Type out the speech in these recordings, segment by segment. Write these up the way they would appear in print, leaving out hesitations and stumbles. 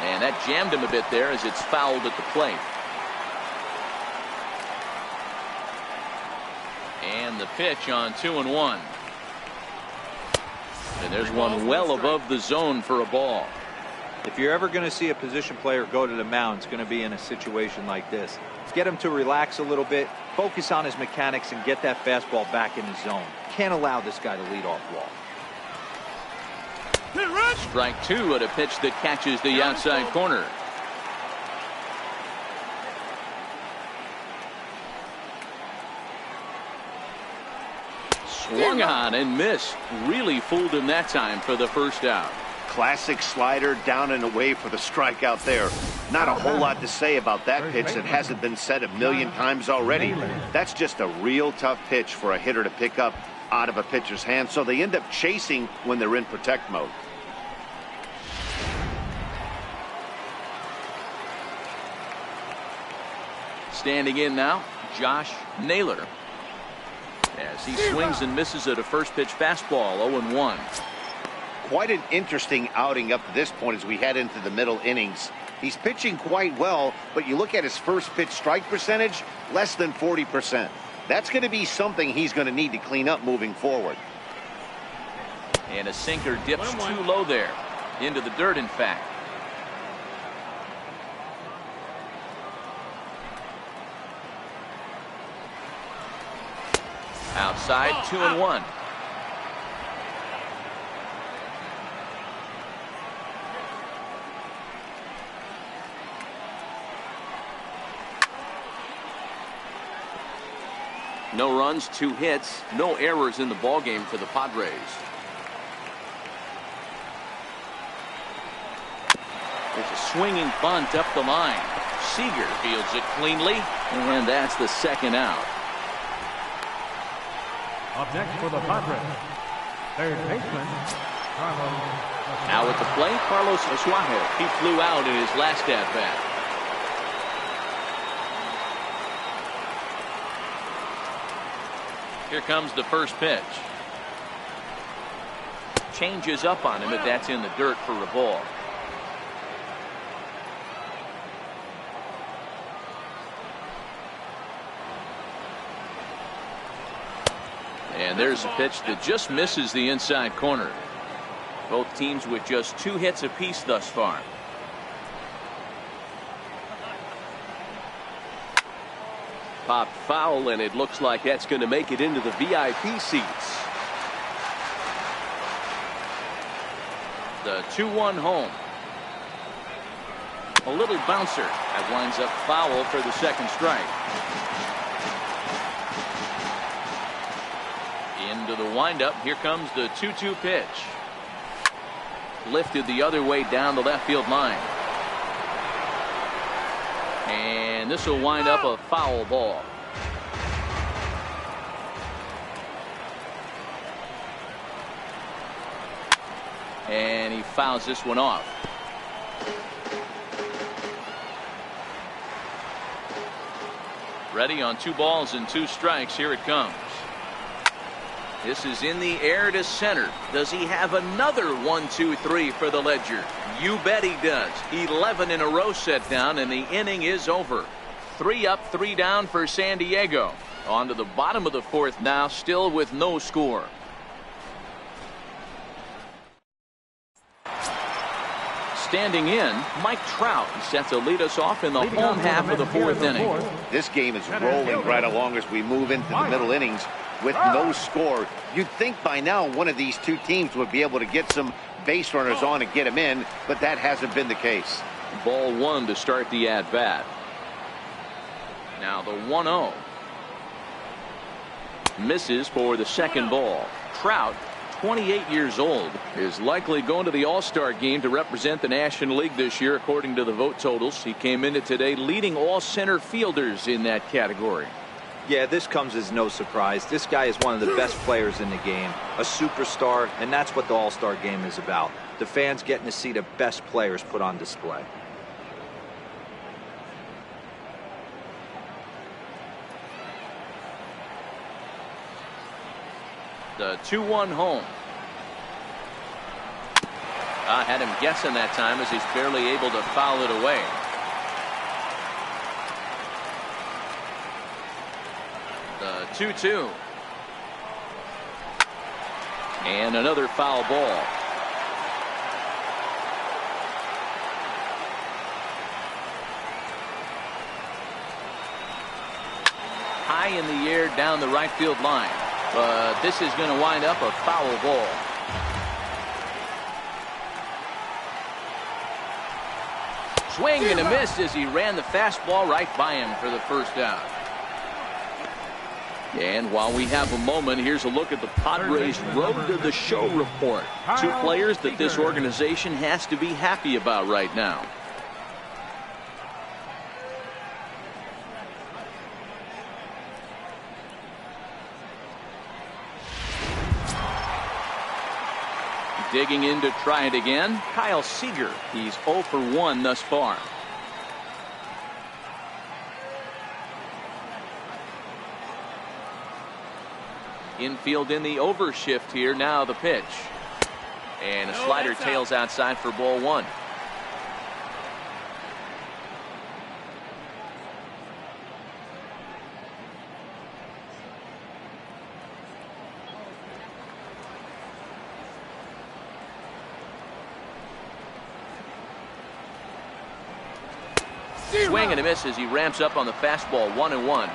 And that jammed him a bit there as it's fouled at the plate. And the pitch on 2-1. And there's one well above the zone for a ball. If you're ever going to see a position player go to the mound, it's going to be in a situation like this. Get him to relax a little bit, focus on his mechanics, and get that fastball back in his zone. Can't allow this guy to lead off walk. Strike two at a pitch that catches the outside corner. Swung on and missed. Really fooled him that time for the first out. Classic slider down and away for the strikeout there. Not a whole lot to say about that pitch that hasn't been said a million times already. That's just a real tough pitch for a hitter to pick up out of a pitcher's hand, so they end up chasing when they're in protect mode. Standing in now, Josh Naylor. As he swings and misses at a first pitch fastball, 0-1. Quite an interesting outing up to this point as we head into the middle innings. He's pitching quite well, but you look at his first pitch strike percentage, less than 40%. That's going to be something he's going to need to clean up moving forward. And a sinker dips too low there. Into the dirt, in fact. Outside, 2-1. No runs, 2 hits, no errors in the ballgame for the Padres. There's a swinging bunt up the line. Seager fields it cleanly, and that's the second out. Up next for the Padres, third baseman, Carlos. Now at the plate, Carlos Asuaje. He flew out in his last at-bat. Here comes the first pitch. Changes up on him, but that's in the dirt for a ball. And there's a pitch that just misses the inside corner. Both teams with just 2 hits apiece thus far. Popped foul, and it looks like that's going to make it into the VIP seats. The 2-1 home. A little bouncer that winds up foul for the second strike. Into the windup. Here comes the 2-2 pitch. Lifted the other way down the left field line. And this will wind up a foul ball. And he fouls this one off. Ready on 2 balls and 2 strikes. Here it comes. This is in the air to center. Does he have another 1-2-3 for the Ledger? You bet he does. 11 in a row set down, and the inning is over. 3 up, 3 down for San Diego. On to the bottom of the 4th now, still with no score. Standing in, Mike Trout set to lead us off in the home half of the 4th inning. This game is rolling right along as we move into the middle innings with no score. You'd think by now one of these 2 teams would be able to get some base runners on and get them in, but that hasn't been the case. Ball 1 to start the at-bat. Now the 1-0. Misses for the second ball. Trout, 28 years old, is likely going to the All-Star game to represent the National League this year according to the vote totals. He came into today leading all center fielders in that category. Yeah, this comes as no surprise. This guy is one of the best players in the game, a superstar, and that's what the All-Star game is about. The fans getting to see the best players put on display. The 2-1 home. I had him guessing that time as he's barely able to foul it away. The 2-2. And another foul ball. High in the air down the right field line. But this is going to wind up a foul ball. Swing and a miss as he ran the fastball right by him for the first out. And while we have a moment, here's a look at the Padres Road to the Show report. Two players that this organization has to be happy about right now. Digging in to try it again, Kyle Seager. He's 0 for 1 thus far. Infield in the overshift here. Now the pitch. And a slider tails outside for ball 1. Swing and a miss as he ramps up on the fastball. 1-1.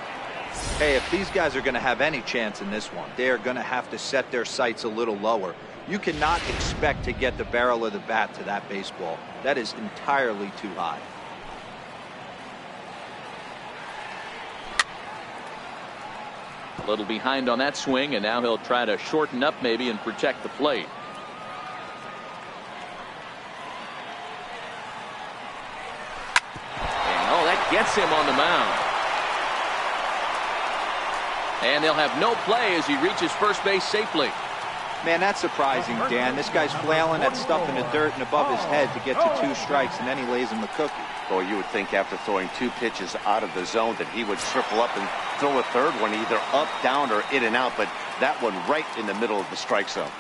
Hey, if these guys are going to have any chance in this one, they are going to have to set their sights a little lower. You cannot expect to get the barrel of the bat to that baseball. That is entirely too high. A little behind on that swing, and now he'll try to shorten up maybe and protect the plate. Gets him on the mound. And they'll have no play as he reaches first base safely. Man, that's surprising, Dan. This guy's flailing at stuff in the dirt and above his head to get to 2 strikes, and then he lays him the cookie. Boy, you would think after throwing 2 pitches out of the zone that he would triple up and throw a third one either up, down, or in and out, but that one right in the middle of the strike zone.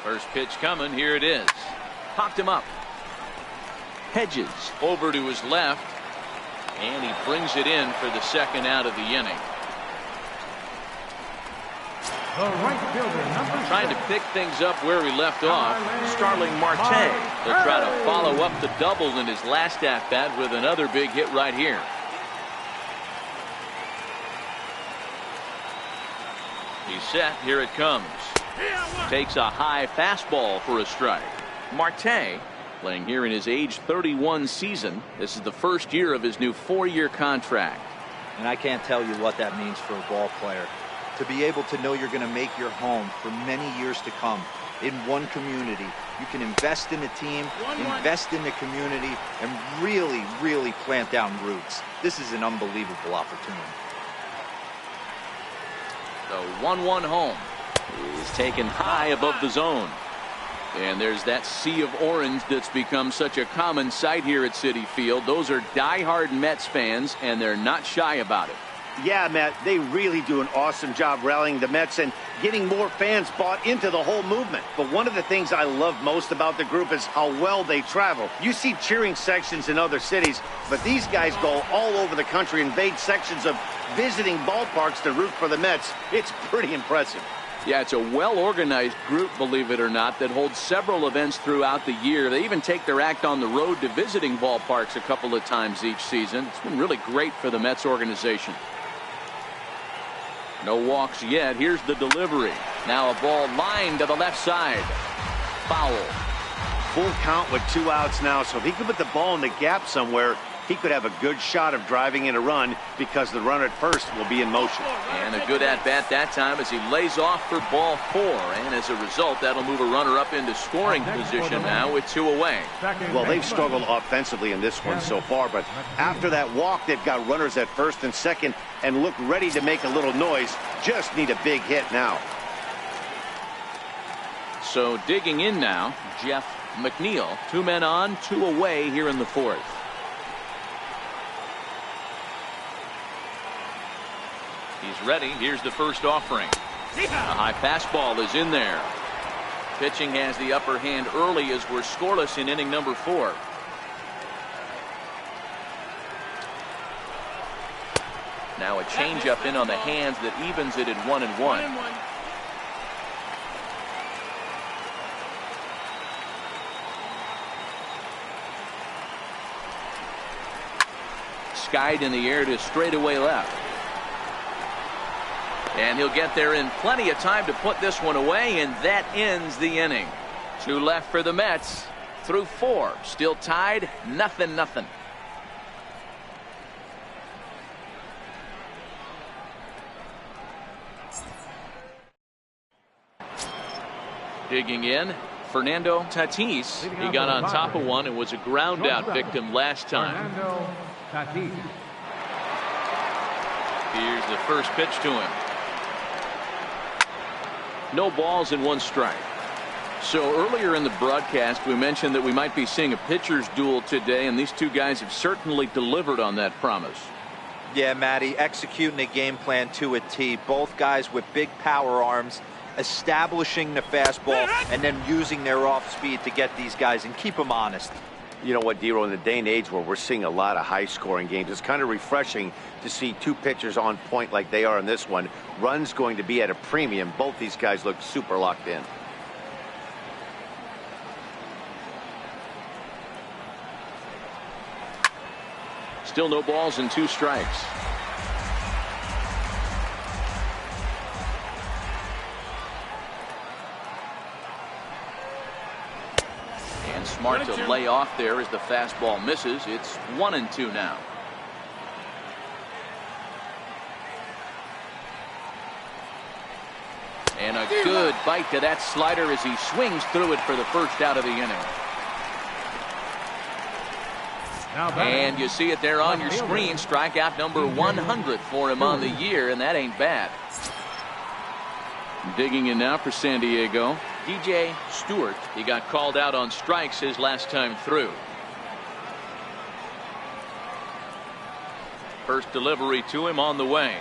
First pitch coming. Here it is. Popped him up. Hedges over to his left. And he brings it in for the second out of the inning. The right fielder, number Trying to pick things up where he left off. Starling Marte. They'll try to follow up the double in his last at-bat with another big hit right here. He's set. Here it comes. Takes a high fastball for a strike. Marte playing here in his age 31 season. This is the first year of his new 4-year contract. And I can't tell you what that means for a ball player. To be able to know you're going to make your home for many years to come in one community. You can invest in the team, invest in the community, and really, really plant down roots. This is an unbelievable opportunity. The 1-1 home is taken high above the zone. And there's that sea of orange that's become such a common sight here at Citi Field. Those are diehard Mets fans, and they're not shy about it. Yeah, Matt, they really do an awesome job rallying the Mets and getting more fans bought into the whole movement. But one of the things I love most about the group is how well they travel. You see cheering sections in other cities, but these guys go all over the country, invade sections of visiting ballparks to root for the Mets. It's pretty impressive. Yeah, it's a well-organized group, believe it or not, that holds several events throughout the year. They even take their act on the road to visiting ballparks a couple of times each season. It's been really great for the Mets organization. No walks yet. Here's the delivery. Now a ball lined to the left side. Foul. Full count with 2 outs now, so if he could put the ball in the gap somewhere, he could have a good shot of driving in a run because the runner at first will be in motion. And a good at-bat that time as he lays off for ball 4. And as a result, that'll move a runner up into scoring position now with 2 away. Well, they've struggled offensively in this one so far, but after that walk, they've got runners at first and second and look ready to make a little noise. Just need a big hit now. So digging in now, Jeff McNeil. 2 men on, 2 away here in the 4th. He's ready. Here's the first offering. A high fastball is in there. Pitching has the upper hand early as we're scoreless in inning number 4. Now a changeup in on the hands that evens it at 1-1. Skied in the air to straightaway left. And he'll get there in plenty of time to put this one away, and that ends the inning. 2 left for the Mets through 4. Still tied, 0-0. Digging in, Fernando Tatis. He got on top of one and was a ground out victim last time. Here's the first pitch to him. No balls and 1 strike. So earlier in the broadcast we mentioned that we might be seeing a pitcher's duel today, and these two guys have certainly delivered on that promise. Yeah, Matty, executing a game plan to a T. Both guys with big power arms, establishing the fastball and then using their off speed to get these guys and keep them honest. You know what, Dero, in the day and age where we're seeing a lot of high-scoring games, it's kind of refreshing to see 2 pitchers on point like they are in this one. Runs going to be at a premium. Both these guys look super locked in. Still no balls and 2 strikes. And smart to lay off there as the fastball misses. It's 1-2 now. And a good bite to that slider as he swings through it for the first out of the inning. And you see it there on your screen. Strikeout number 100 for him on the year, and that ain't bad. Digging in now for San Diego, DJ Stewart. He got called out on strikes his last time through. First delivery to him on the way.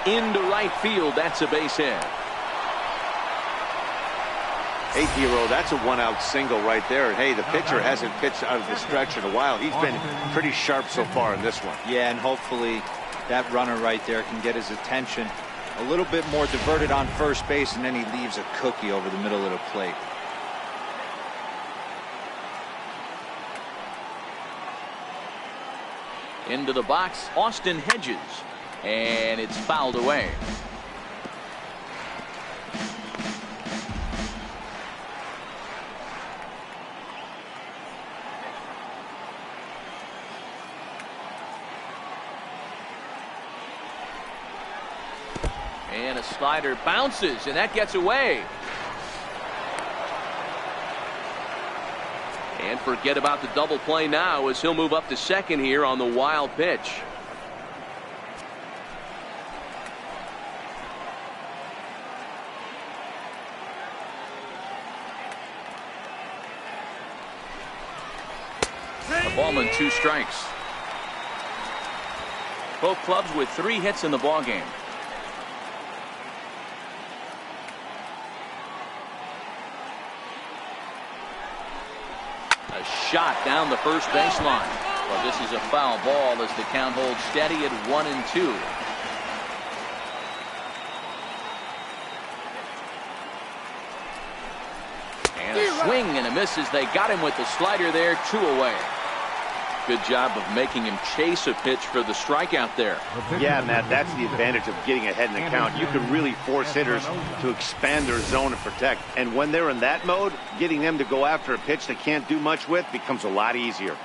Into right field. That's a base hit. Hey, Dero, that's a 1-out single right there. And hey, the pitcher hasn't pitched out of the stretch in a while. He's been pretty sharp so far in this one. Yeah, and hopefully that runner right there can get his attention a little bit more diverted on first base, and then he leaves a cookie over the middle of the plate. Into the box, Austin Hedges, and it's fouled away. And a slider bounces, and that gets away. And forget about the double play now as he'll move up to second here on the wild pitch. A ball and 2 strikes. Both clubs with 3 hits in the ballgame. A shot down the first baseline. Well, this is a foul ball as the count holds steady at 1-2. And a swing and a miss as they got him with the slider there. 2 away. Good job of making him chase a pitch for the strikeout there. Yeah, Matt, that's the advantage of getting ahead in the count. You can really force hitters to expand their zone and protect. And when they're in that mode, getting them to go after a pitch they can't do much with becomes a lot easier.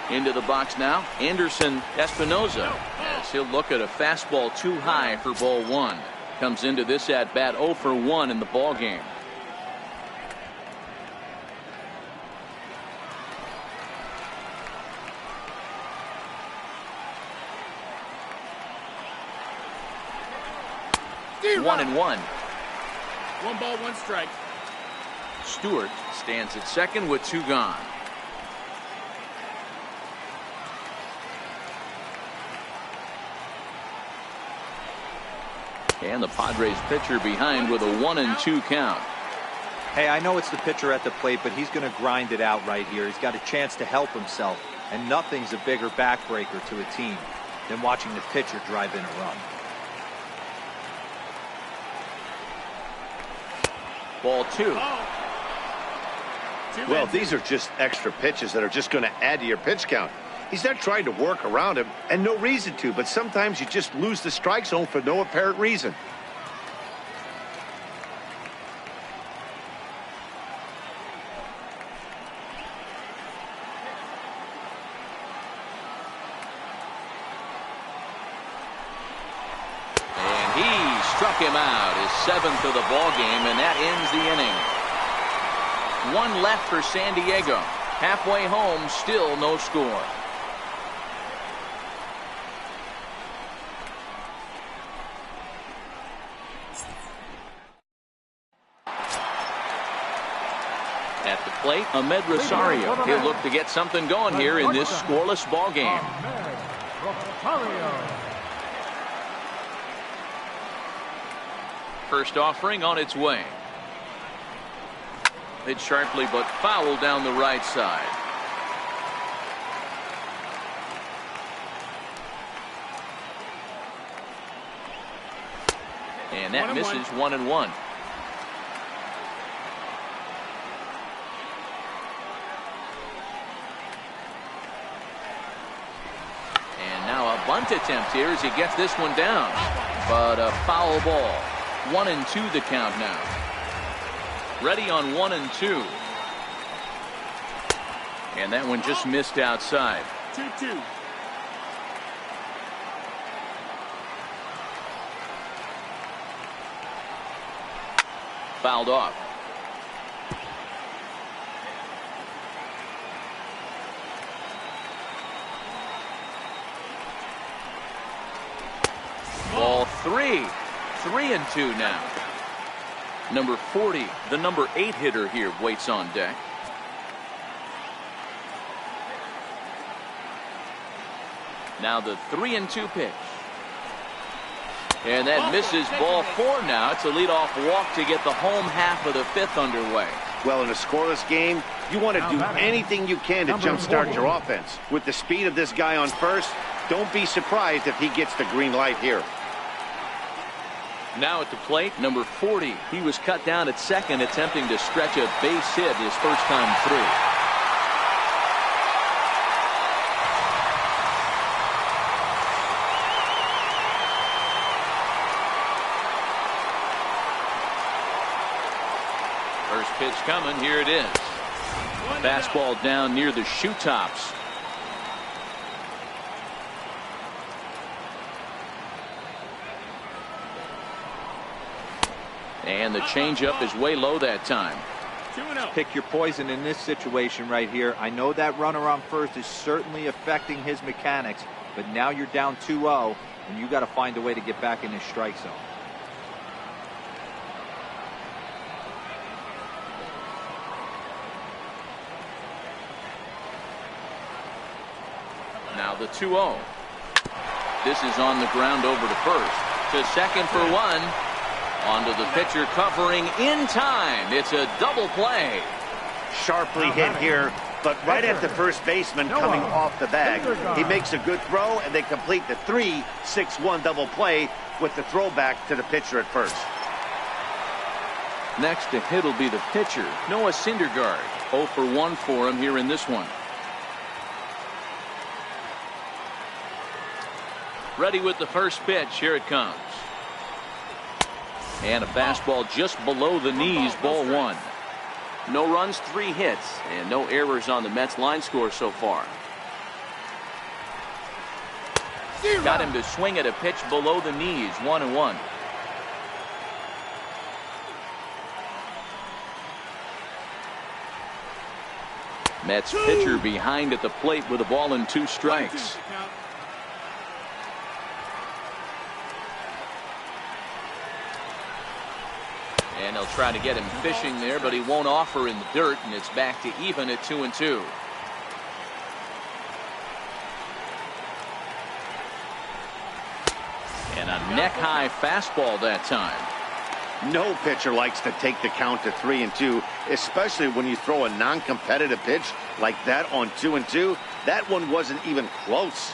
Into the box now, Anderson Espinoza, as he'll look at a fastball too high for ball 1. Comes into this at bat 0 for 1 in the ball game. 1-1. 1 ball, 1 strike. Stewart stands at second with 2 gone. And the Padres pitcher behind with a 1-2 count. Hey, I know it's the pitcher at the plate, but he's going to grind it out right here. He's got a chance to help himself, and nothing's a bigger backbreaker to a team than watching the pitcher drive in a run. Ball 2. Well, these are just extra pitches that are just going to add to your pitch count. He's not trying to work around him, and no reason to, but sometimes you just lose the strike zone for no apparent reason. And he struck him out, his 7th of the ball game, and that ends the inning. 1 left for San Diego. Halfway home, still no score. At the plate, Ahmed Rosario. He'll look to get something going here in this scoreless ball game. First offering on its way. Hit sharply but foul down the right side. And that misses 1-1. And now a bunt attempt here as he gets this one down. But a foul ball. 1-2 the count now. Ready on 1-2. And that one just missed outside. 2-2. Fouled off. Ball 3. 3-2 now. Number 40, the number 8 hitter here, waits on deck. Now the 3-2 pitch. And that misses ball 4 now. It's a leadoff walk to get the home half of the 5th underway. Well, in a scoreless game, you want to do anything you can to jumpstart your offense. With the speed of this guy on first, don't be surprised if he gets the green light here. Now at the plate, number 40. He was cut down at second, attempting to stretch a base hit his first time through. First pitch coming. Here it is. Fastball down near the shoe tops. And the changeup is way low that time. Pick your poison in this situation right here. I know that runner on first is certainly affecting his mechanics, but now you're down 2-0, and you got to find a way to get back in this strike zone. Now the 2-0. This is on the ground over to first. To second for 1. Onto the pitcher covering in time. It's a double play. Sharply hit here, but right at the first baseman coming off the bag. He makes a good throw, and they complete the 3-6-1 double play with the throwback to the pitcher at first. Next to hit will be the pitcher, Noah Syndergaard. 0 for 1 for him here in this one. Ready with the first pitch. Here it comes. And a fastball just below the knees, ball 1. No runs, 3 hits, and no errors on the Mets line score so far. Got him to swing at a pitch below the knees, 1-1. Mets pitcher behind at the plate with a ball and 2 strikes. And they'll try to get him fishing there, but he won't offer in the dirt, and it's back to even at 2-2. And a neck-high fastball that time. No pitcher likes to take the count to 3-2, especially when you throw a non-competitive pitch like that on 2-2. That one wasn't even close.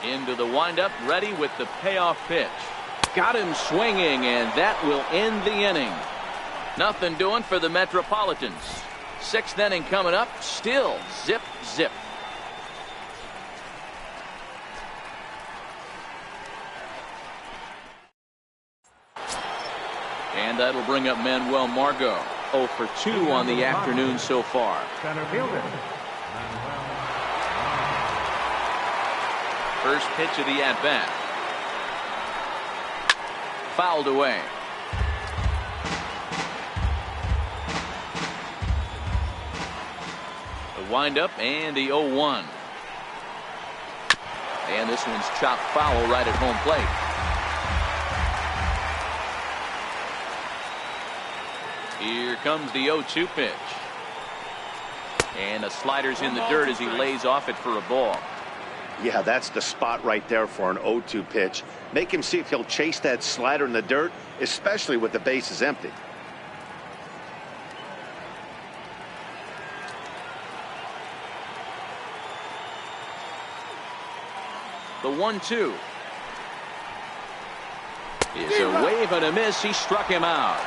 Into the windup, ready with the payoff pitch. Got him swinging, and that will end the inning. Nothing doing for the Metropolitans. 6th inning coming up, still zip, zip. And that'll bring up Manuel Margot. 0 for 2 on the afternoon so far. Center fielder. First pitch of the at-bat. Fouled away. The windup and the 0-1. And this one's chopped foul right at home plate. Here comes the 0-2 pitch. And the slider's in the dirt as he lays off it for a ball. Yeah, that's the spot right there for an 0-2 pitch. Make him see if he'll chase that slider in the dirt, especially with the bases empty. The 1-2 is a wave and a miss. He struck him out.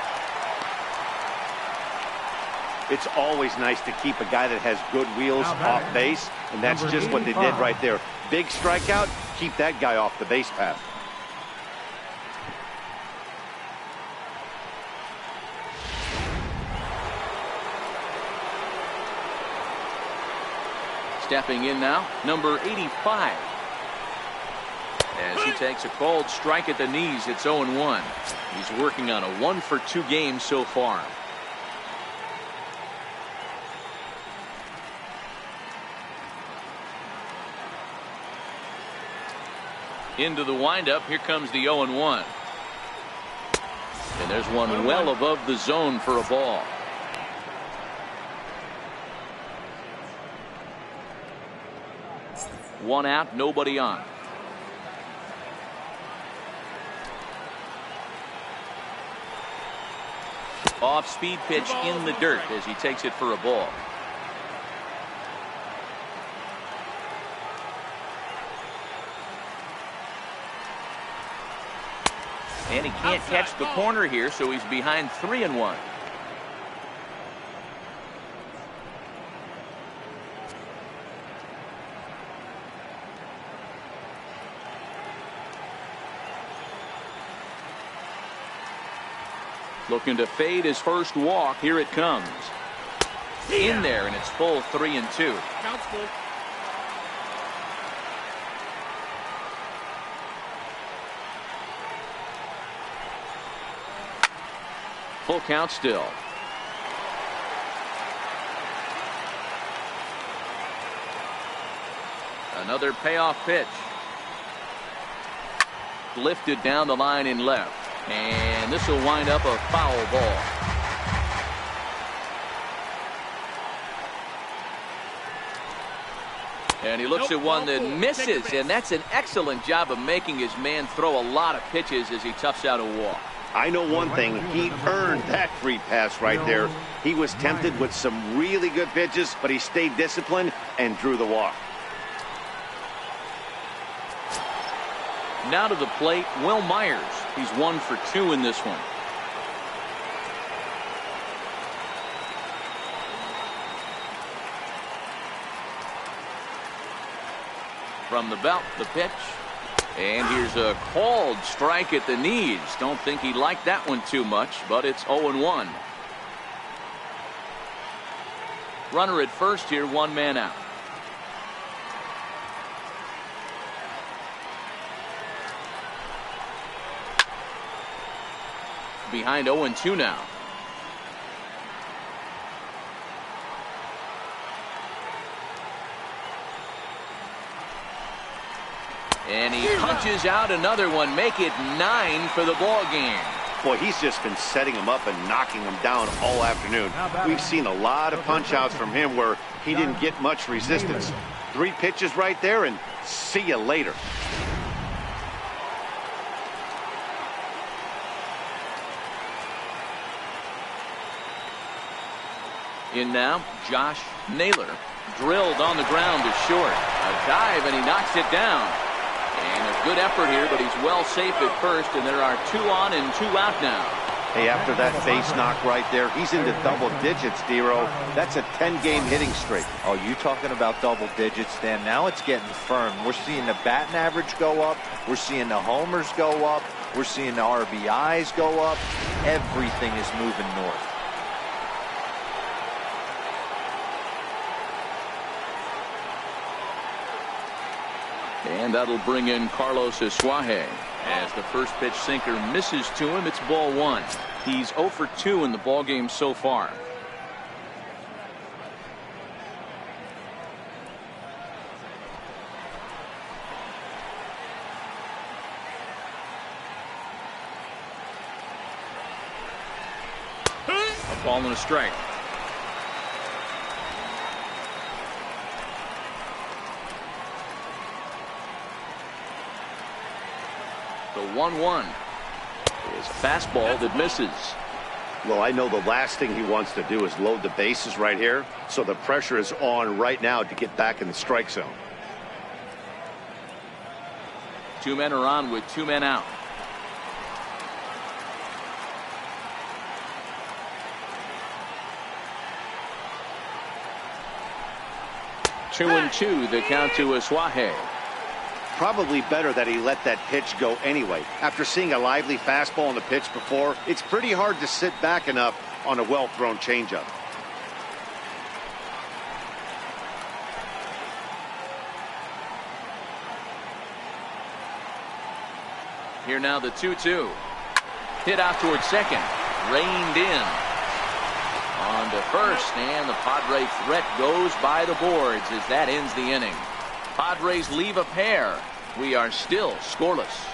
It's always nice to keep a guy that has good wheels off base, and that's just what they did right there. Big strikeout, keep that guy off the base path. Stepping in now, number 85. As he takes a cold strike at the knees, it's 0-1. He's working on a 1 for 2 game so far. Into the windup, here comes the 0-1. And there's one well above the zone for a ball. One out, nobody on. Off-speed pitch in the dirt as he takes it for a ball. And he can't catch the corner here, so he's behind 3-1. Looking to fade his first walk. Here it comes. In there, and it's full 3-2. Count's full. Full count still. Another payoff pitch. Lifted down the line in left. And this will wind up a foul ball. And he looks at one that misses, and that's an excellent job of making his man throw a lot of pitches as he toughs out a walk. I know one thing, he earned that free pass right there. He was tempted with some really good pitches, but he stayed disciplined and drew the walk. Now to the plate, Will Myers. He's 1 for 2 in this one. From the belt, the pitch. And here's a called strike at the knees. Don't think he liked that one too much, but it's 0-1. Runner at first here, 1 man out. Behind 0-2 now. And he punches out another one. Make it 9 for the ball game. Boy, he's just been setting him up and knocking him down all afternoon. We've seen a lot of punch-outs from him where he didn't get much resistance. 3 pitches right there, and see you later. In now, Josh Naylor. Drilled on the ground to short. A dive, and he knocks it down. And a good effort here, but he's well safe at first, and there are 2 on and 2 out now. Hey, after that base knock right there, he's into double digits, Dero. That's a 10-game hitting streak. Oh, you talking about double digits, Dan? Now it's getting firm. We're seeing the batting average go up. We're seeing the homers go up. We're seeing the RBIs go up. Everything is moving north. And that'll bring in Carlos Isuaje. As the first pitch sinker misses to him, it's ball 1. He's 0 for 2 in the ball game so far. A ball and a strike. The 1-1 is a fastball that misses. Well, I know the last thing he wants to do is load the bases right here, so the pressure is on right now to get back in the strike zone. 2 men are on with 2 men out. Two and 2, the count to Isuaje. Probably better that he let that pitch go anyway. After seeing a lively fastball on the pitch before, it's pretty hard to sit back enough on a well-thrown changeup. Here now the 2-2. Hit out towards second. Reined in. On to first, and the Padre threat goes by the boards as that ends the inning. Padres leave a pair. We are still scoreless.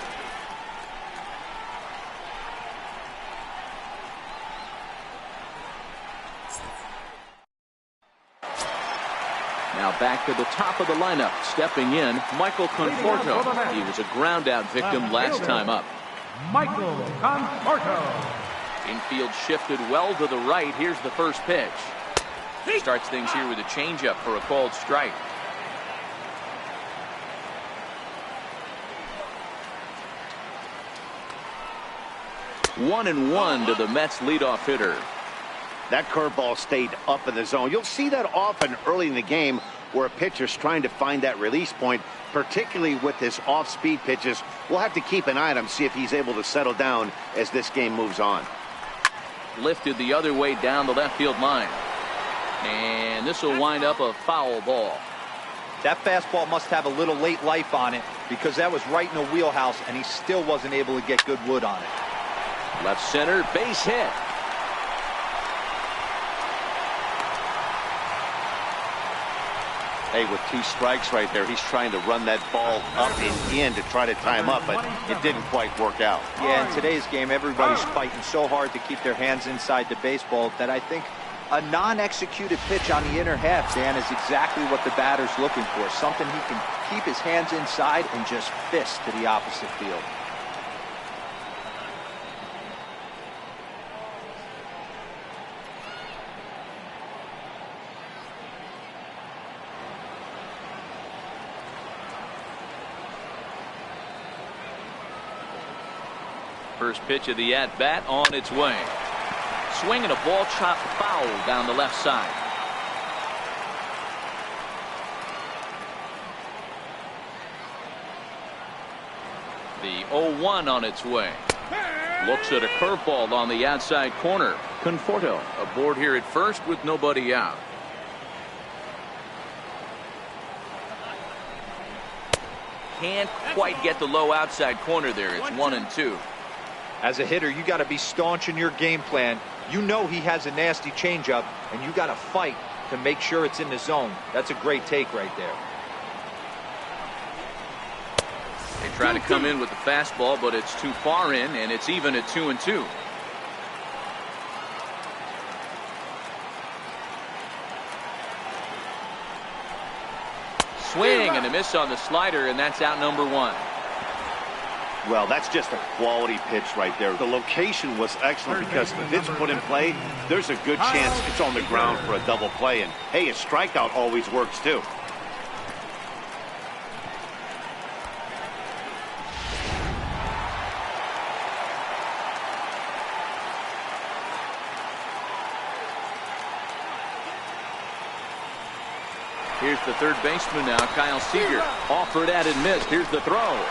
Now back to the top of the lineup. Stepping in, Michael Conforto. He was a ground-out victim last time up. Michael Conforto. Infield shifted well to the right. Here's the first pitch. Starts things here with a changeup for a called strike. 1-1 to the Mets leadoff hitter. That curveball stayed up in the zone. You'll see that often early in the game where a pitcher's trying to find that release point, particularly with his off-speed pitches. We'll have to keep an eye on him, see if he's able to settle down as this game moves on. Lifted the other way down the left field line. And this will wind up a foul ball. That fastball must have a little late life on it because that was right in the wheelhouse, and he still wasn't able to get good wood on it. Left center, base hit. Hey, with 2 strikes right there, he's trying to run that ball up and in to try to tie him up, but it didn't quite work out. Yeah, in today's game, everybody's fighting so hard to keep their hands inside the baseball that I think a non-executed pitch on the inner half, Dan, is exactly what the batter's looking for. Something he can keep his hands inside and just fist to the opposite field. First pitch of the at-bat on its way. Swinging a ball chopped foul down the left side. The 0-1 on its way. Looks at a curveball on the outside corner. Conforto aboard here at first with nobody out. Can't quite get the low outside corner there. It's 1-2. As a hitter, you got to be staunch in your game plan. You know he has a nasty changeup, and you got to fight to make sure it's in the zone. That's a great take right there. Try to come in with the fastball, but it's too far in, and it's even at 2-2. Swing and a miss on the slider, and that's out number 1. Well, that's just a quality pitch right there. The location was excellent because if it's put in play, there's a good chance it's on the ground for a double play. And, hey, a strikeout always works, too. Here's the third baseman now, Kyle Seager. Offered at and missed. Here's the throw.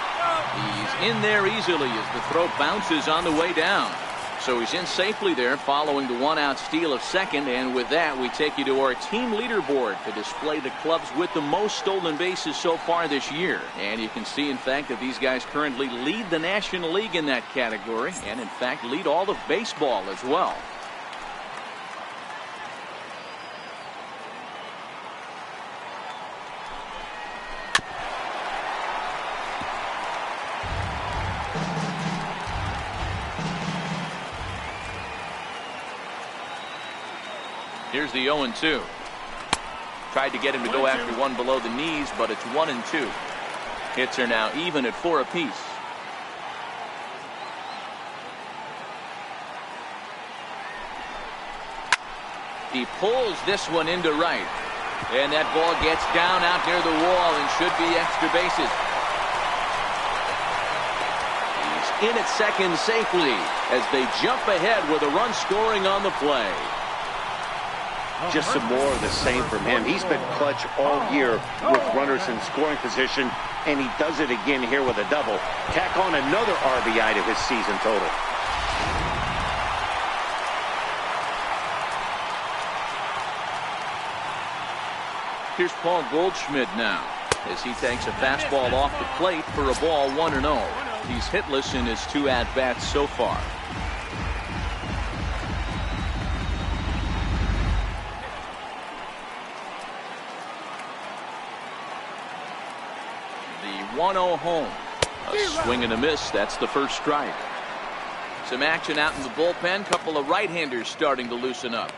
He's in there easily as the throw bounces on the way down. So he's in safely there following the one-out steal of second. And with that, we take you to our team leaderboard to display the clubs with the most stolen bases so far this year. And you can see, in fact, that these guys currently lead the National League in that category and, in fact, lead all of baseball as well. Here's the 0-2. Tried to get him to go after one below the knees, but it's 1-2. Hits are now even at 4 apiece. He pulls this one into right. And that ball gets down out near the wall and should be extra bases. He's in at second safely as they jump ahead with a run scoring on the play. Just some more of the same from him. He's been clutch all year with runners in scoring position, and he does it again here with a double. Tack on another RBI to his season total. Here's Paul Goldschmidt now as he takes a fastball off the plate for a ball 1-0. He's hitless in his 2 at-bats so far. The 1-0 home. A swing and a miss. That's the first strike. Some action out in the bullpen. Couple of right-handers starting to loosen up.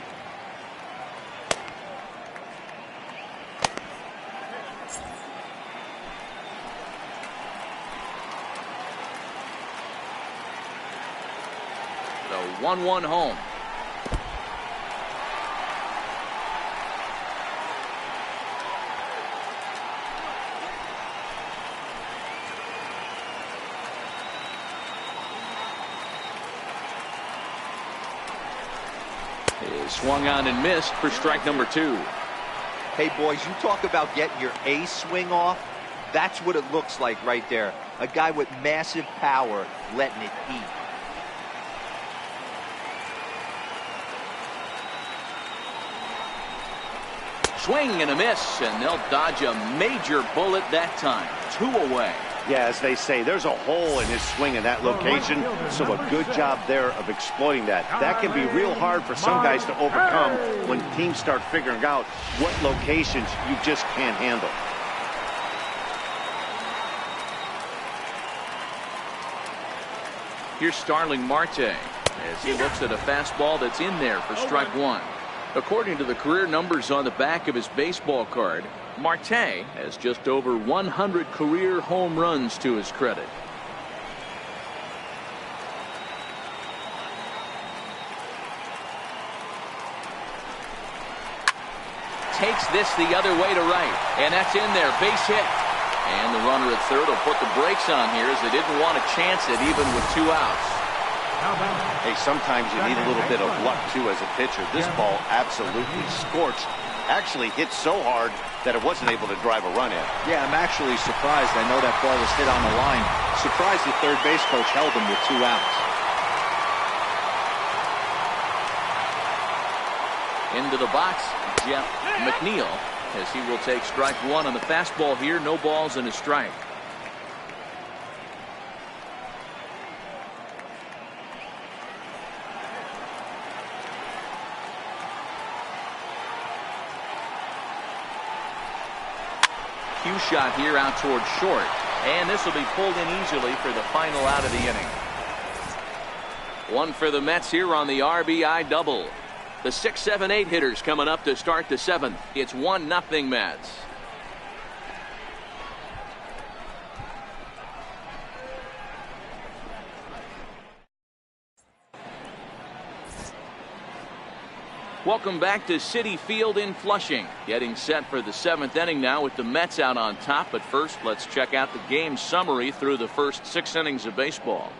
The 1-1 home. Swung on and missed for strike number 2. Hey, boys, you talk about getting your ace swing off. That's what it looks like right there. A guy with massive power letting it eat. Swing and a miss, and they'll dodge a major bullet that time. 2 away. Yeah, as they say, there's a hole in his swing in that location, so a good job there of exploiting that. That can be real hard for some guys to overcome when teams start figuring out what locations you just can't handle. Here's Starling Marte as he looks at a fastball that's in there for strike 1. According to the career numbers on the back of his baseball card, Marte has just over 100 career home runs to his credit. Takes this the other way to right, and that's in there. Base hit. And the runner at third will put the brakes on here as they didn't want to chance it even with 2 outs. Hey, sometimes you need a little bit of luck, too, as a pitcher. This ball absolutely scorched. Actually hit so hard that it wasn't able to drive a run in. Yeah, I'm actually surprised. I know that ball was hit on the line. Surprised the third base coach held him with 2 outs. Into the box, Jeff McNeil, as he will take strike 1 on the fastball here. No balls and a strike. Cue shot here out towards short, And this will be pulled in easily for the final out of the inning. One for the Mets here on the RBI double. The 6, 7, 8 hitters coming up to start the 7th. It's 1-0 Mets. Welcome back to Citi Field in Flushing. Getting set for the 7th inning now with the Mets out on top. But first, let's check out the game summary through the first 6 innings of baseball.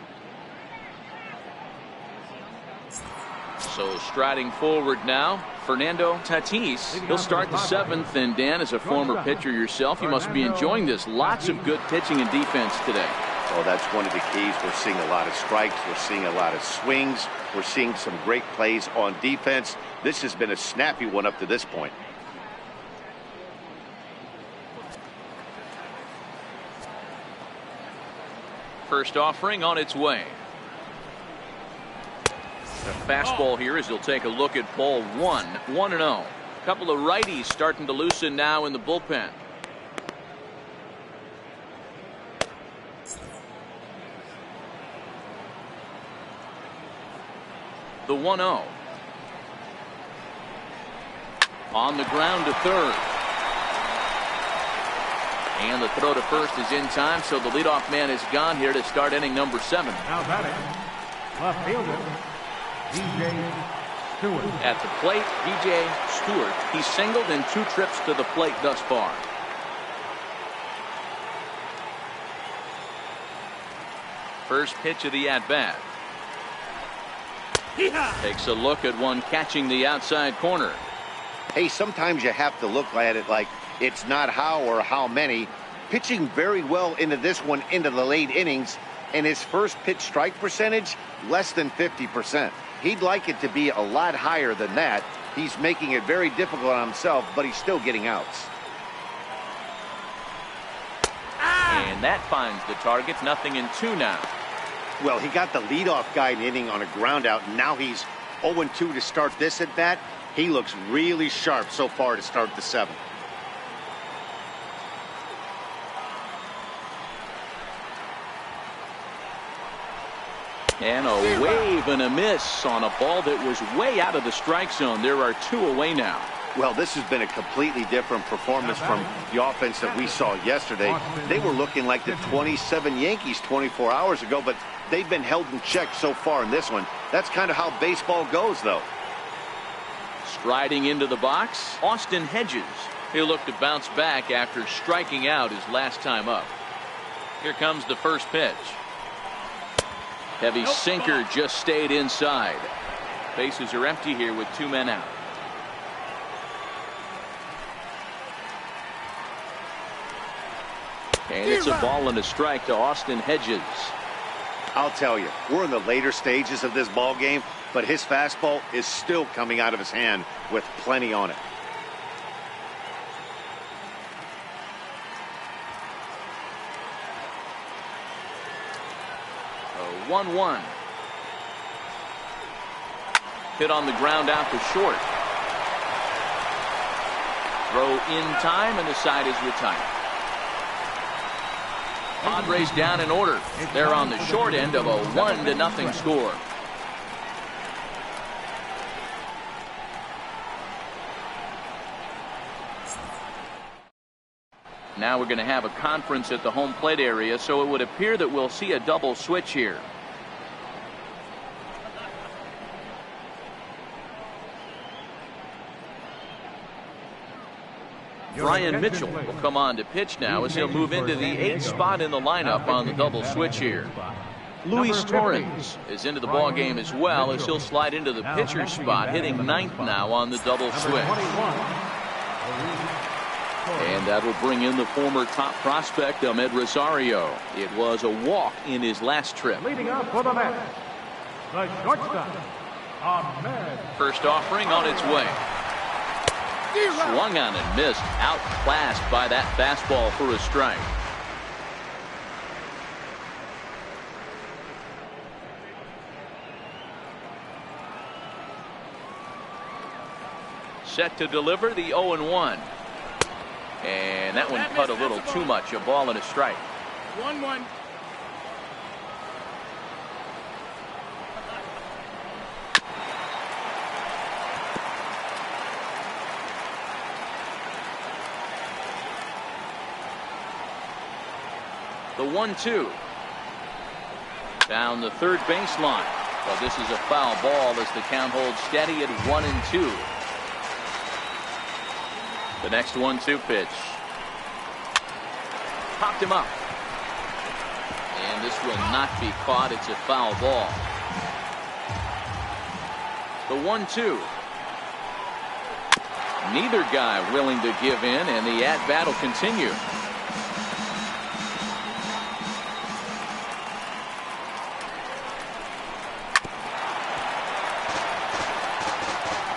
So striding forward now, Fernando Tatis. He'll start the 7th. And Dan, as a former pitcher yourself, you must be enjoying this. Lots of good pitching and defense today. Oh, that's one of the keys. We're seeing a lot of strikes. We're seeing a lot of swings. We're seeing some great plays on defense. This has been a snappy one up to this point. First offering on its way. The fastball here as he'll take a look at ball 1. 1-0. Couple of righties starting to loosen now in the bullpen. The 1-0. On the ground to third. And the throw to first is in time, so the leadoff man is gone here to start inning number 7. Now batting, left fielder, DJ Stewart. At the plate, DJ Stewart. He's singled in 2 trips to the plate thus far. First pitch of the at-bat. Takes a look at one catching the outside corner. Hey, sometimes you have to look at it like it's not how or how many. Pitching very well into this one into the late innings, and his first pitch strike percentage less than 50%. He'd like it to be a lot higher than that. He's making it very difficult on himself, but he's still getting outs. And that finds the target. 0-2 now. Well, he got the leadoff guy in the inning on a ground out, and now he's 0-2 to start this at bat. He looks really sharp so far to start the 7th. And a wave and a miss on a ball that was way out of the strike zone. There are 2 away now. Well, this has been a completely different performance from the offense that we saw yesterday. They were looking like the 27 Yankees 24 hours ago, but they've been held in check so far in this one. That's kind of how baseball goes, though. Striding into the box, Austin Hedges. He'll look to bounce back after striking out his last time up. Here comes the first pitch. Heavy sinker just stayed inside. Bases are empty here with 2 men out. And it's a ball and a strike to Austin Hedges. I'll tell you, we're in the later stages of this ball game, but his fastball is still coming out of his hand with plenty on it. A 1-1. Hit on the ground out to short. Throw in time, and the side is retired. Padres down in order. They're on the short end of a 1-0 score. Now we're going to have a conference at the home plate area, so it would appear that we'll see a double switch here. Brian Mitchell will come on to pitch now as he'll move into the 8th spot in the lineup on the double switch here. Luis Torrens is into the ball game as well as he'll slide into the pitcher's spot, hitting 9th now on the double switch. And that will bring in the former top prospect, Ahmed Rosario. It was a walk in his last trip. Leading up for the Mets, the shortstop, Ahmed. First offering on its way. Swung on and missed. Outclassed by that fastball for a strike. Set to deliver the 0-1. And that one cut a little too much. A ball and a strike. 1-1. The 1-2. Down the third baseline. Well, this is a foul ball as the count holds steady at 1-2. The next 1-2 pitch. Popped him up. And this will not be caught. It's a foul ball. The 1-2. Neither guy willing to give in, and the at-bat will continue.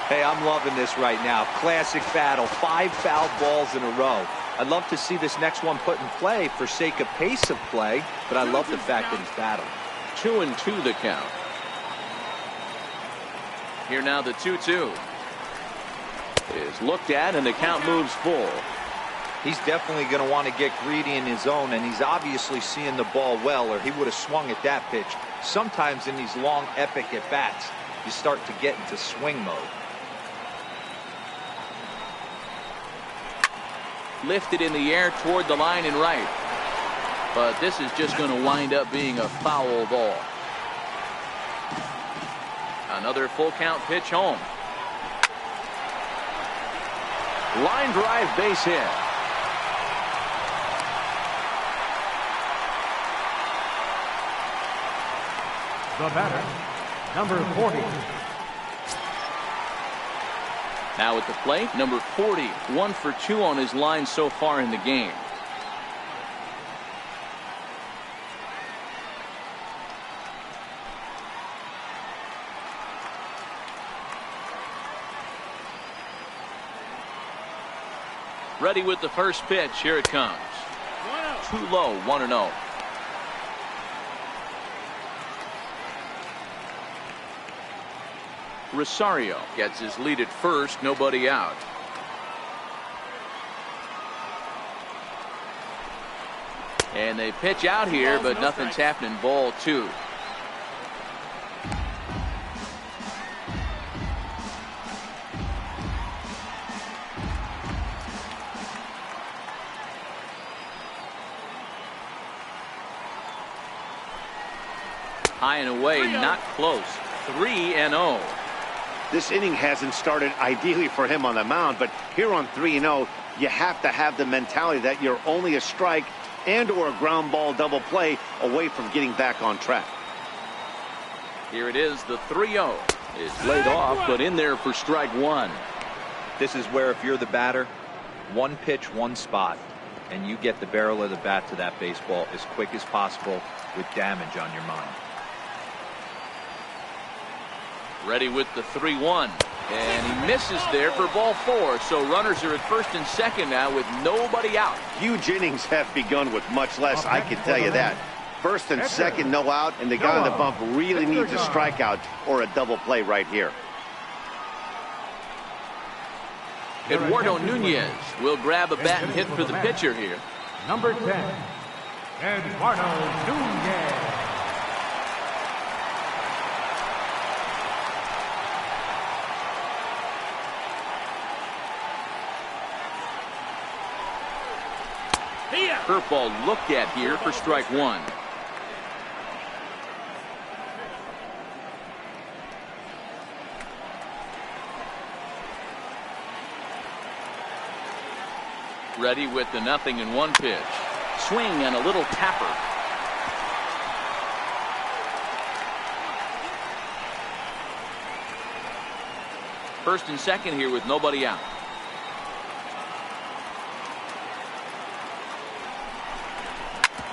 Hey, I'm loving this right now. Classic battle. 5 foul balls in a row. I'd love to see this next one put in play for sake of pace of play, but I love the fact that he's battling. 2-2 the count. Here now the 2-2 is looked at, and the count moves full. He's definitely going to want to get greedy in his zone, and he's obviously seeing the ball well, or he would have swung at that pitch. Sometimes in these long, epic at-bats, you start to get into swing mode. Lifted in the air toward the line and right. But this is just going to wind up being a foul ball. Another full count pitch home. Line drive base hit. The batter, number 40. Now at the plate, number 40, 1 for 2 on his line so far in the game. Ready with the first pitch. Here it comes. 1-0. Too low, 1-0. Rosario gets his lead at first, nobody out. And they pitch out here, but nothing's happening. Ball 2. High and away, not close. 3-0. This inning hasn't started ideally for him on the mound, but here on 3-0, you have to have the mentality that you're only a strike and or a ground ball double play away from getting back on track. Here it is, the 3-0 is laid off, but in there for strike 1. This is where if you're the batter, one pitch, one spot, and you get the barrel of the bat to that baseball as quick as possible with damage on your mind. Ready with the 3-1, and he misses there for ball 4. So runners are at first and second now with nobody out. Huge innings have begun with much less, I can tell you that. First and second, no out, and the guy on the bump really needs a strikeout or a double play right here. Eduardo Nunez will grab a bat and hit for the pitcher here. Number 10, Eduardo Nunez. Curveball looked at here for strike 1. Ready with the 0-1 pitch. Swing and a little tapper. First and second here with nobody out.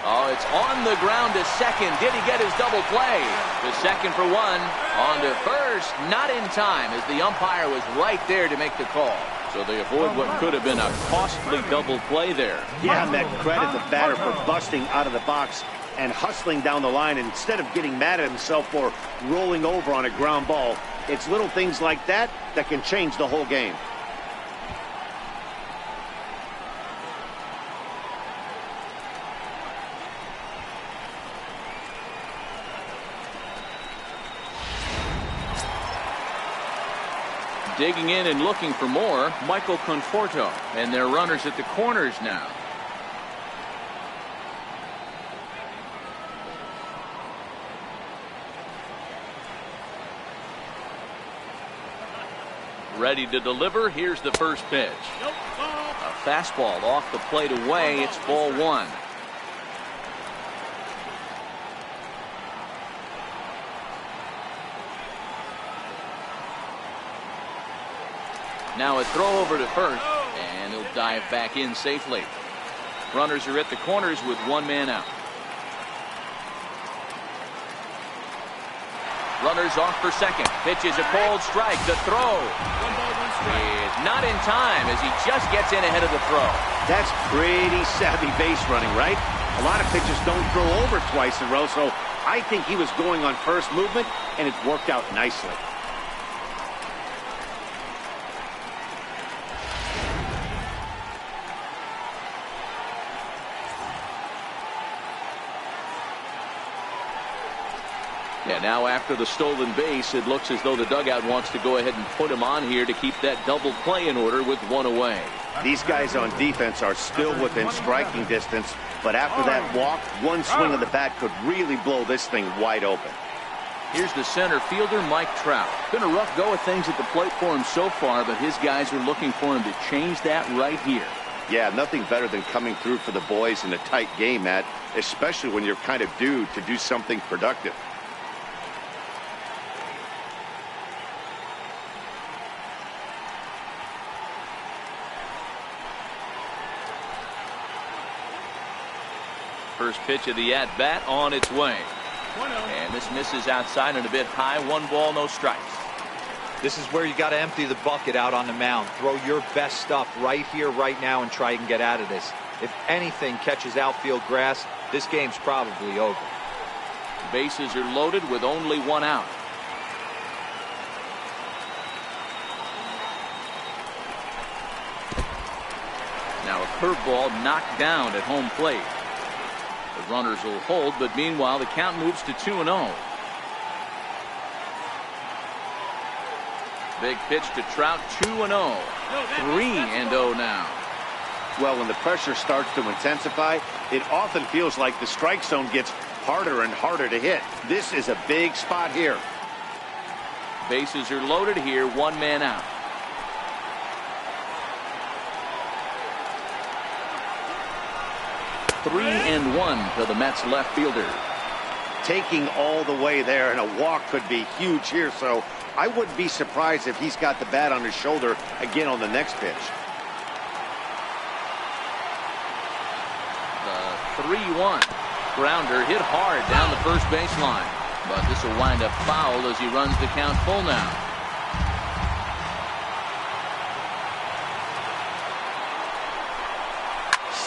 Oh, it's on the ground to second. Did he get his double play? To second for 1. On to first. Not in time as the umpire was right there to make the call. So they avoid what could have been a costly double play there. Yeah, and that credit the batter for busting out of the box and hustling down the line instead of getting mad at himself for rolling over on a ground ball. It's little things like that that can change the whole game. Digging in and looking for more, Michael Conforto. And their runners at the corners now. Ready to deliver. Here's the first pitch. A fastball off the plate away. It's ball one. Now a throw over to first, and he'll dive back in safely. Runners are at the corners with one man out. Runners off for second. Pitch is a cold strike. The throw is not in time as he just gets in ahead of the throw. That's pretty savvy base running, right? A lot of pitchers don't throw over twice in a row, so I think he was going on first movement, and it worked out nicely. Yeah, now after the stolen base, it looks as though the dugout wants to go ahead and put him on here to keep that double play in order with one away. These guys on defense are still within striking distance, but after that walk, one swing of the bat could really blow this thing wide open. Here's the center fielder, Mike Trout. Been a rough go of things at the plate for him so far, but his guys are looking for him to change that right here. Yeah, nothing better than coming through for the boys in a tight game, Matt, especially when you're kind of due to do something productive. First pitch of the at-bat on its way. And this misses outside and a bit high. One ball, no strikes. This is where you got to empty the bucket out on the mound. Throw your best stuff right here, right now, and try and get out of this. If anything catches outfield grass, this game's probably over. Bases are loaded with only one out. Now a curveball knocked down at home plate. The runners will hold, but meanwhile the count moves to 2-0. Big pitch to Trout, 2-0. 3-0 now. Well, when the pressure starts to intensify, it often feels like the strike zone gets harder and harder to hit. This is a big spot here. Bases are loaded here, one man out. Three and one to the Mets left fielder. Taking all the way there, and a walk could be huge here, so I wouldn't be surprised if he's got the bat on his shoulder again on the next pitch. The 3-1 grounder hit hard down the first baseline, but this will wind up foul as he runs the count full now.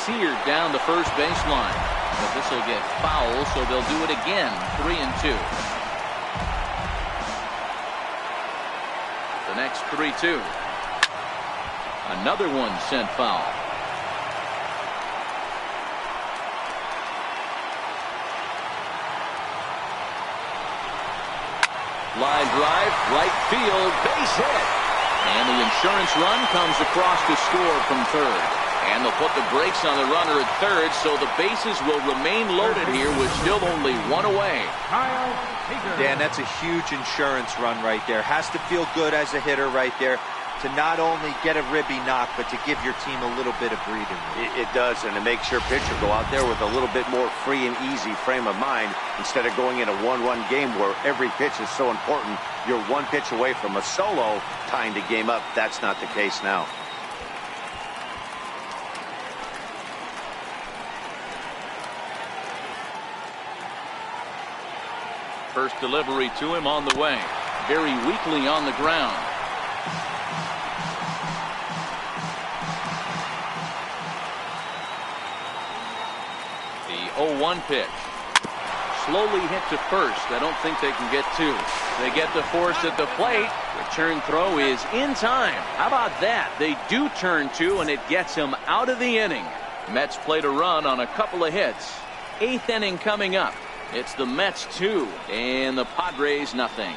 Seared down the first baseline, but this will get foul, so they'll do it again. 3-2. The next 3-2. Another one sent foul. Line drive, right field, base hit. And the insurance run comes across to score from third. And they'll put the brakes on the runner at third, so the bases will remain loaded here with still only one away. Dan, that's a huge insurance run right there. Has to feel good as a hitter right there to not only get a ribby knock, but to give your team a little bit of breathing room. It does, and it makes your pitcher go out there with a little bit more free and easy frame of mind instead of going in a one-run game where every pitch is so important. You're one pitch away from a solo tying the game up. That's not the case now. First delivery to him on the way. Very weakly on the ground. The 0-1 pitch. Slowly hit to first. I don't think they can get two. They get the force at the plate. Return throw is in time. How about that? They do turn two, and it gets him out of the inning. Mets played a run on a couple of hits. 8th inning coming up. It's the Mets 2 and the Padres nothing.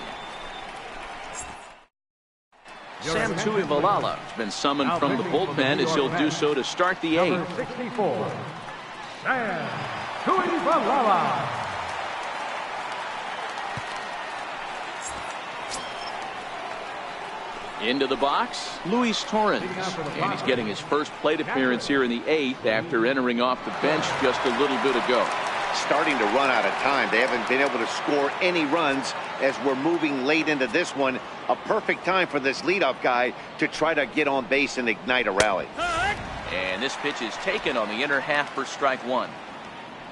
Sam Tuivalala has been summoned from the bullpen as he'll do so to start the eighth. Number 64, Sam Tuivalala. Into the box, Luis Torrens, and he's getting his first plate appearance here in the eighth after entering off the bench just a little bit ago. Starting to run out of time. They haven't been able to score any runs as we're moving late into this one. A perfect time for this leadoff guy to try to get on base and ignite a rally. And this pitch is taken on the inner half for strike one.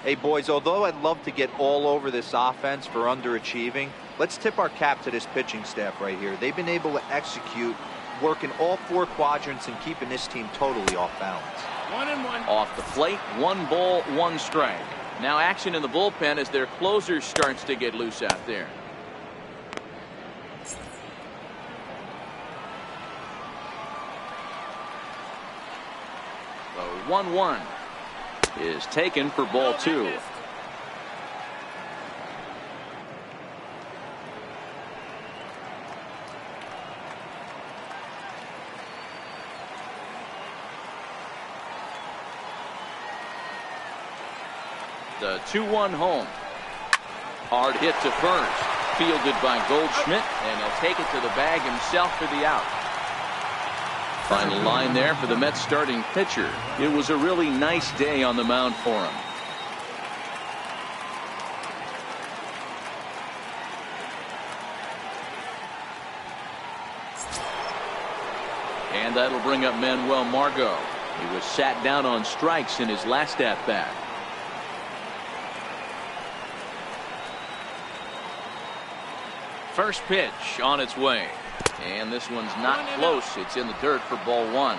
Hey, boys, although I'd love to get all over this offense for underachieving, let's tip our cap to this pitching staff right here. They've been able to execute, working all four quadrants and keeping this team totally off balance. 1-1. Off the plate, 1 ball, 1 strike. Now action in the bullpen as their closer starts to get loose out there. The 1-1 is taken for ball 2. The 2-1 home. Hard hit to first. Fielded by Goldschmidt, and he'll take it to the bag himself for the out. Final line there for the Mets starting pitcher. It was a really nice day on the mound for him. And that'll bring up Manuel Margot. He was sat down on strikes in his last at-bat. First pitch on its way. And this one's not close. It's in the dirt for ball 1.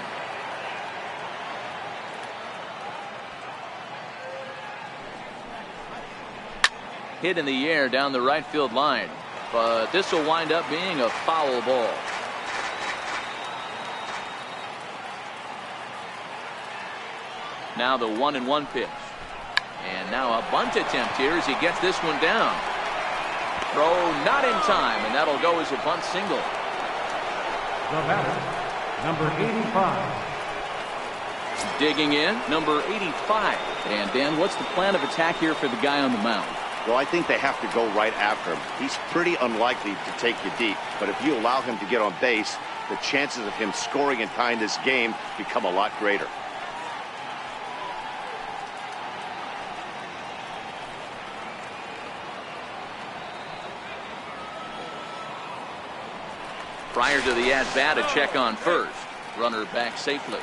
Hit in the air down the right field line. But this will wind up being a foul ball. Now the 1-1 pitch. And now a bunt attempt here as he gets this one down. Throw not in time, and that'll go as a bunt single. The batter, number 85. Digging in, number 85. And Dan, what's the plan of attack here for the guy on the mound? Well, I think they have to go right after him. He's pretty unlikely to take you deep, but if you allow him to get on base, the chances of him scoring and tying this game become a lot greater. Prior to the at-bat, a check on first. Runner back safely.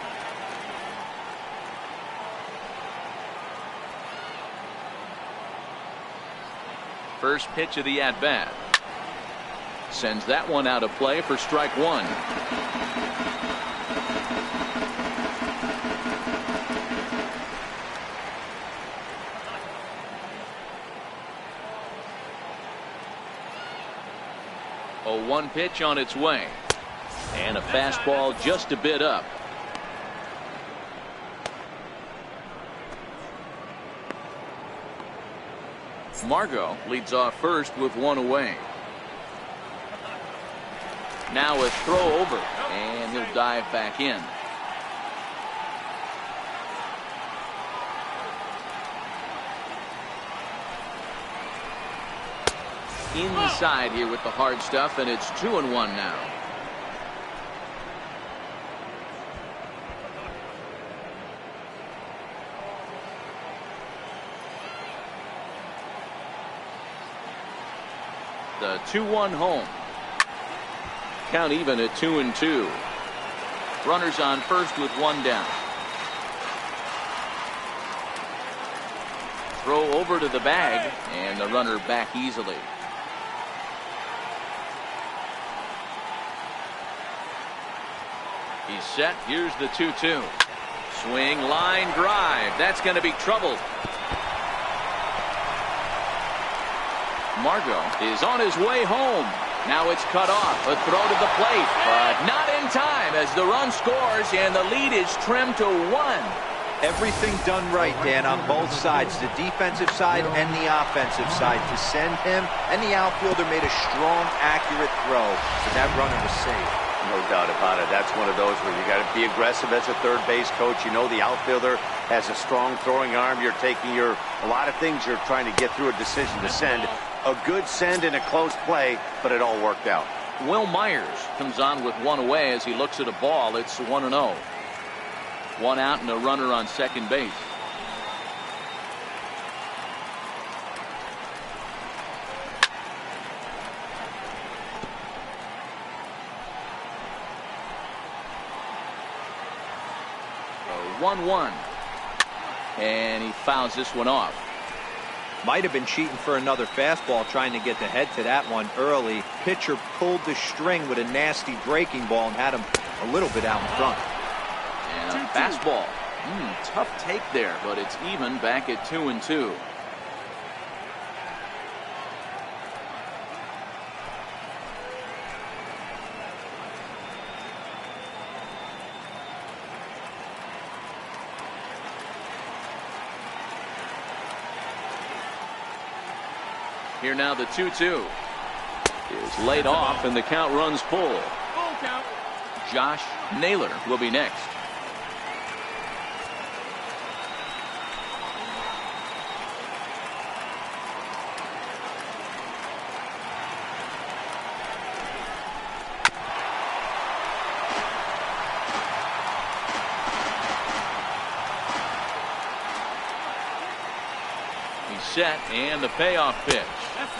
First pitch of the at-bat. Sends that one out of play for strike 1. A 1 pitch on its way. And a fastball just a bit up. Margot leads off first with 1 away. Now a throw over, and he'll dive back in. Inside here with the hard stuff, and it's 2-1 now. The 2-1 home. Count even at 2-2. Runners on first with 1 down. Throw over to the bag, and the runner back easily. He's set. Here's the 2-2. Swing, line, drive. That's going to be trouble. Margot is on his way home. Now it's cut off. A throw to the plate, but not in time as the run scores and the lead is trimmed to 1. Everything done right, Dan, on both sides, the defensive side and the offensive side, to send him, and the outfielder made a strong, accurate throw, so that runner was safe. No doubt about it. That's one of those where you got to be aggressive as a third base coach. You know the outfielder has a strong throwing arm. You're taking a lot of things you're trying to get through a decision to send. A good send in a close play, but it all worked out. Will Myers comes on with one away as he looks at a ball. It's 1-0. One out and a runner on second base. So 1-1. And he fouls this one off. Might have been cheating for another fastball, trying to get the head to that one early. Pitcher pulled the string with a nasty breaking ball and had him a little bit out in front. And a fastball. Tough take there, but it's even back at 2-2. Here now the 2-2 is laid off and the count runs full. Full count. Josh Naylor will be next. He's set and the payoff pitch.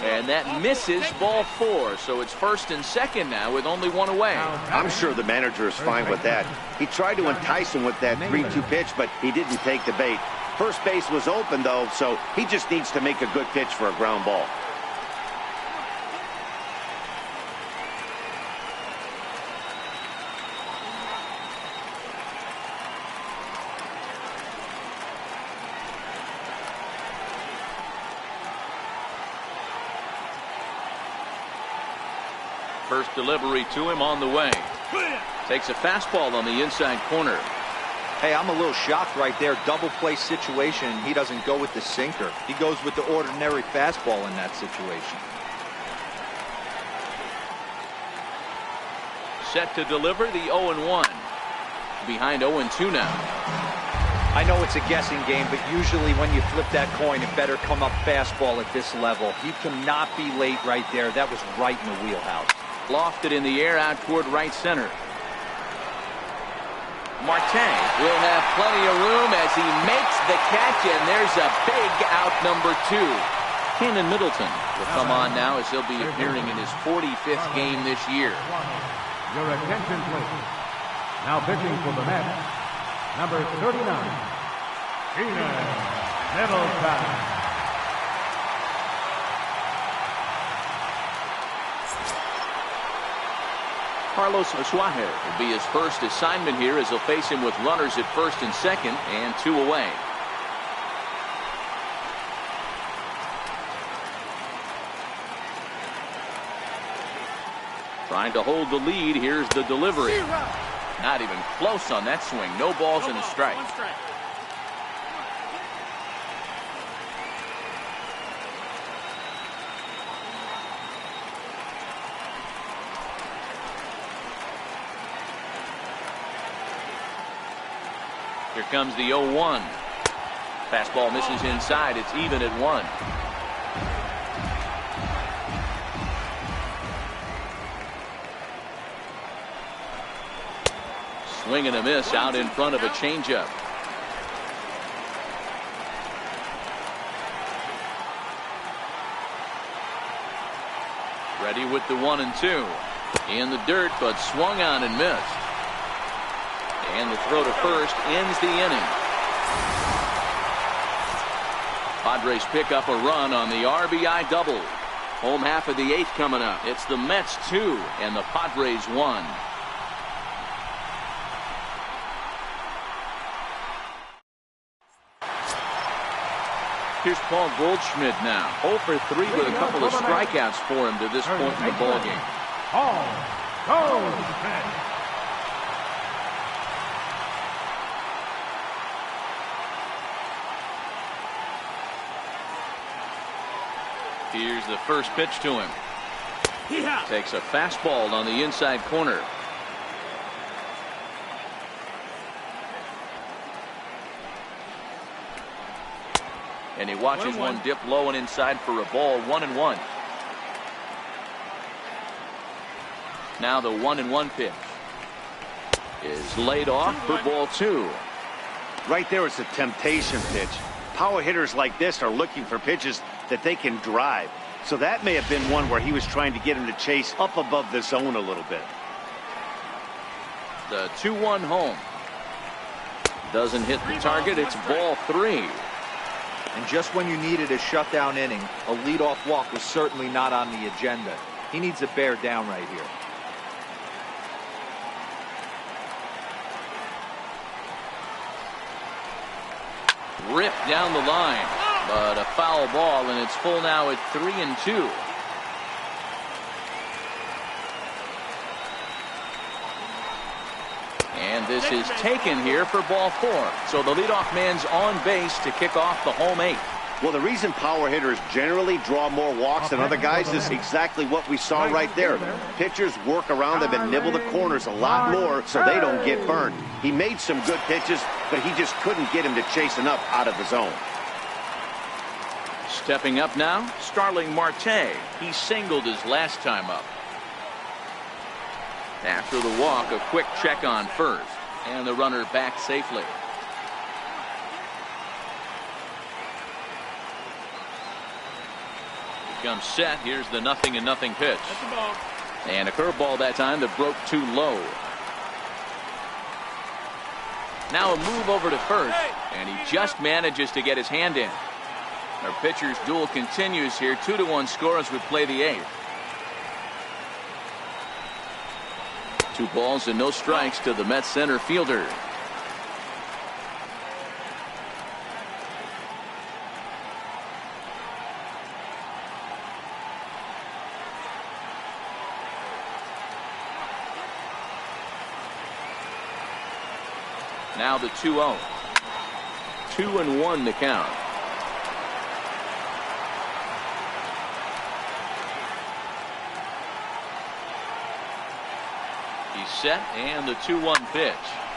And that misses ball 4. So it's first and second now with only one away. I'm sure the manager is fine with that. He tried to entice him with that 3-2 pitch, but he didn't take the bait. First base was open, though, so he just needs to make a good pitch for a ground ball. First delivery to him on the way. Takes a fastball on the inside corner. Hey, I'm a little shocked right there. Double play situation. He doesn't go with the sinker. He goes with the ordinary fastball in that situation. Set to deliver the 0-1. Behind 0-2 now. I know it's a guessing game, but usually when you flip that coin, it better come up fastball at this level. He cannot be late right there. That was right in the wheelhouse. Lofted in the air out toward right center. Marte will have plenty of room as he makes the catch, and there's a big out number 2. Cannon Middleton will come on now as he'll be appearing in his 45th game this year. Your attention, please. Now pitching for the Mets, number 39, Cannon Middleton. Carlos Suarez will be his first assignment here as he'll face him with runners at first and second and 2 away. Trying to hold the lead. Here's the delivery. Not even close on that swing. No balls and a strike. One strike. Here comes the 0-1. Fastball misses inside. It's even at 1. Swing and a miss out in front of a changeup. Ready with the 1-2. In the dirt, but swung on and missed. And the throw to first ends the inning. Padres pick up a run on the RBI double. Home half of the 8th coming up. It's the Mets 2 and the Padres 1. Here's Paul Goldschmidt now. 0 for 3 with a couple of strikeouts for him to this point in the ballgame. Paul Goldschmidt. Here's the first pitch to him. Takes a fastball on the inside corner. And he watches one dip low and inside for a ball. 1-1. Now the 1-1 pitch is laid off for ball 2. Right there, it's a temptation pitch. Power hitters like this are looking for pitches that they can drive. So that may have been one where he was trying to get him to chase up above the zone a little bit. The 2-1 home. Doesn't hit the target. It's ball 3. And just when you needed a shutdown inning, a leadoff walk was certainly not on the agenda. He needs to bear down right here. Ripped down the line, but a foul ball, and it's full now at 3-2. And this is taken here for ball 4. So the leadoff man's on base to kick off the home 8th. Well, the reason power hitters generally draw more walks than other guys is exactly what we saw right there. Pitchers work around them and nibble the corners a lot more so they don't get burned. He made some good pitches, but he just couldn't get him to chase enough out of the zone. Stepping up now, Starling Marte. He singled his last time up. After the walk, a quick check on first, and the runner back safely. Comes set. Here's the 0-0 pitch. And a curveball that time that broke too low. Now a move over to first, and he just manages to get his hand in. Our pitcher's duel continues here. 2-1 score as we play the 8th. 2 balls and no strikes to the Mets center fielder. Now the 2-0. 2-1 to count. He's set, and the 2-1 pitch.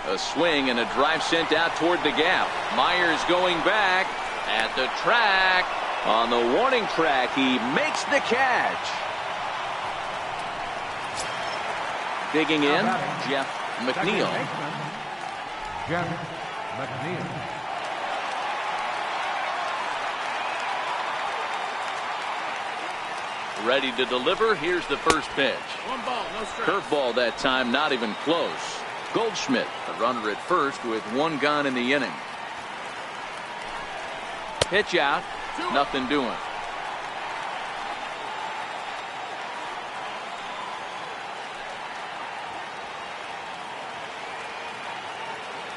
A swing and a drive sent out toward the gap. Myers going back at the track. On the warning track, he makes the catch. Digging in, Jeff McNeil. Jeff McNeil. Ready to deliver. Here's the first pitch. 1 ball, no strikes. Curveball that time, not even close. Goldschmidt, the runner at first with 1 gone in the inning. Pitch out, nothing doing.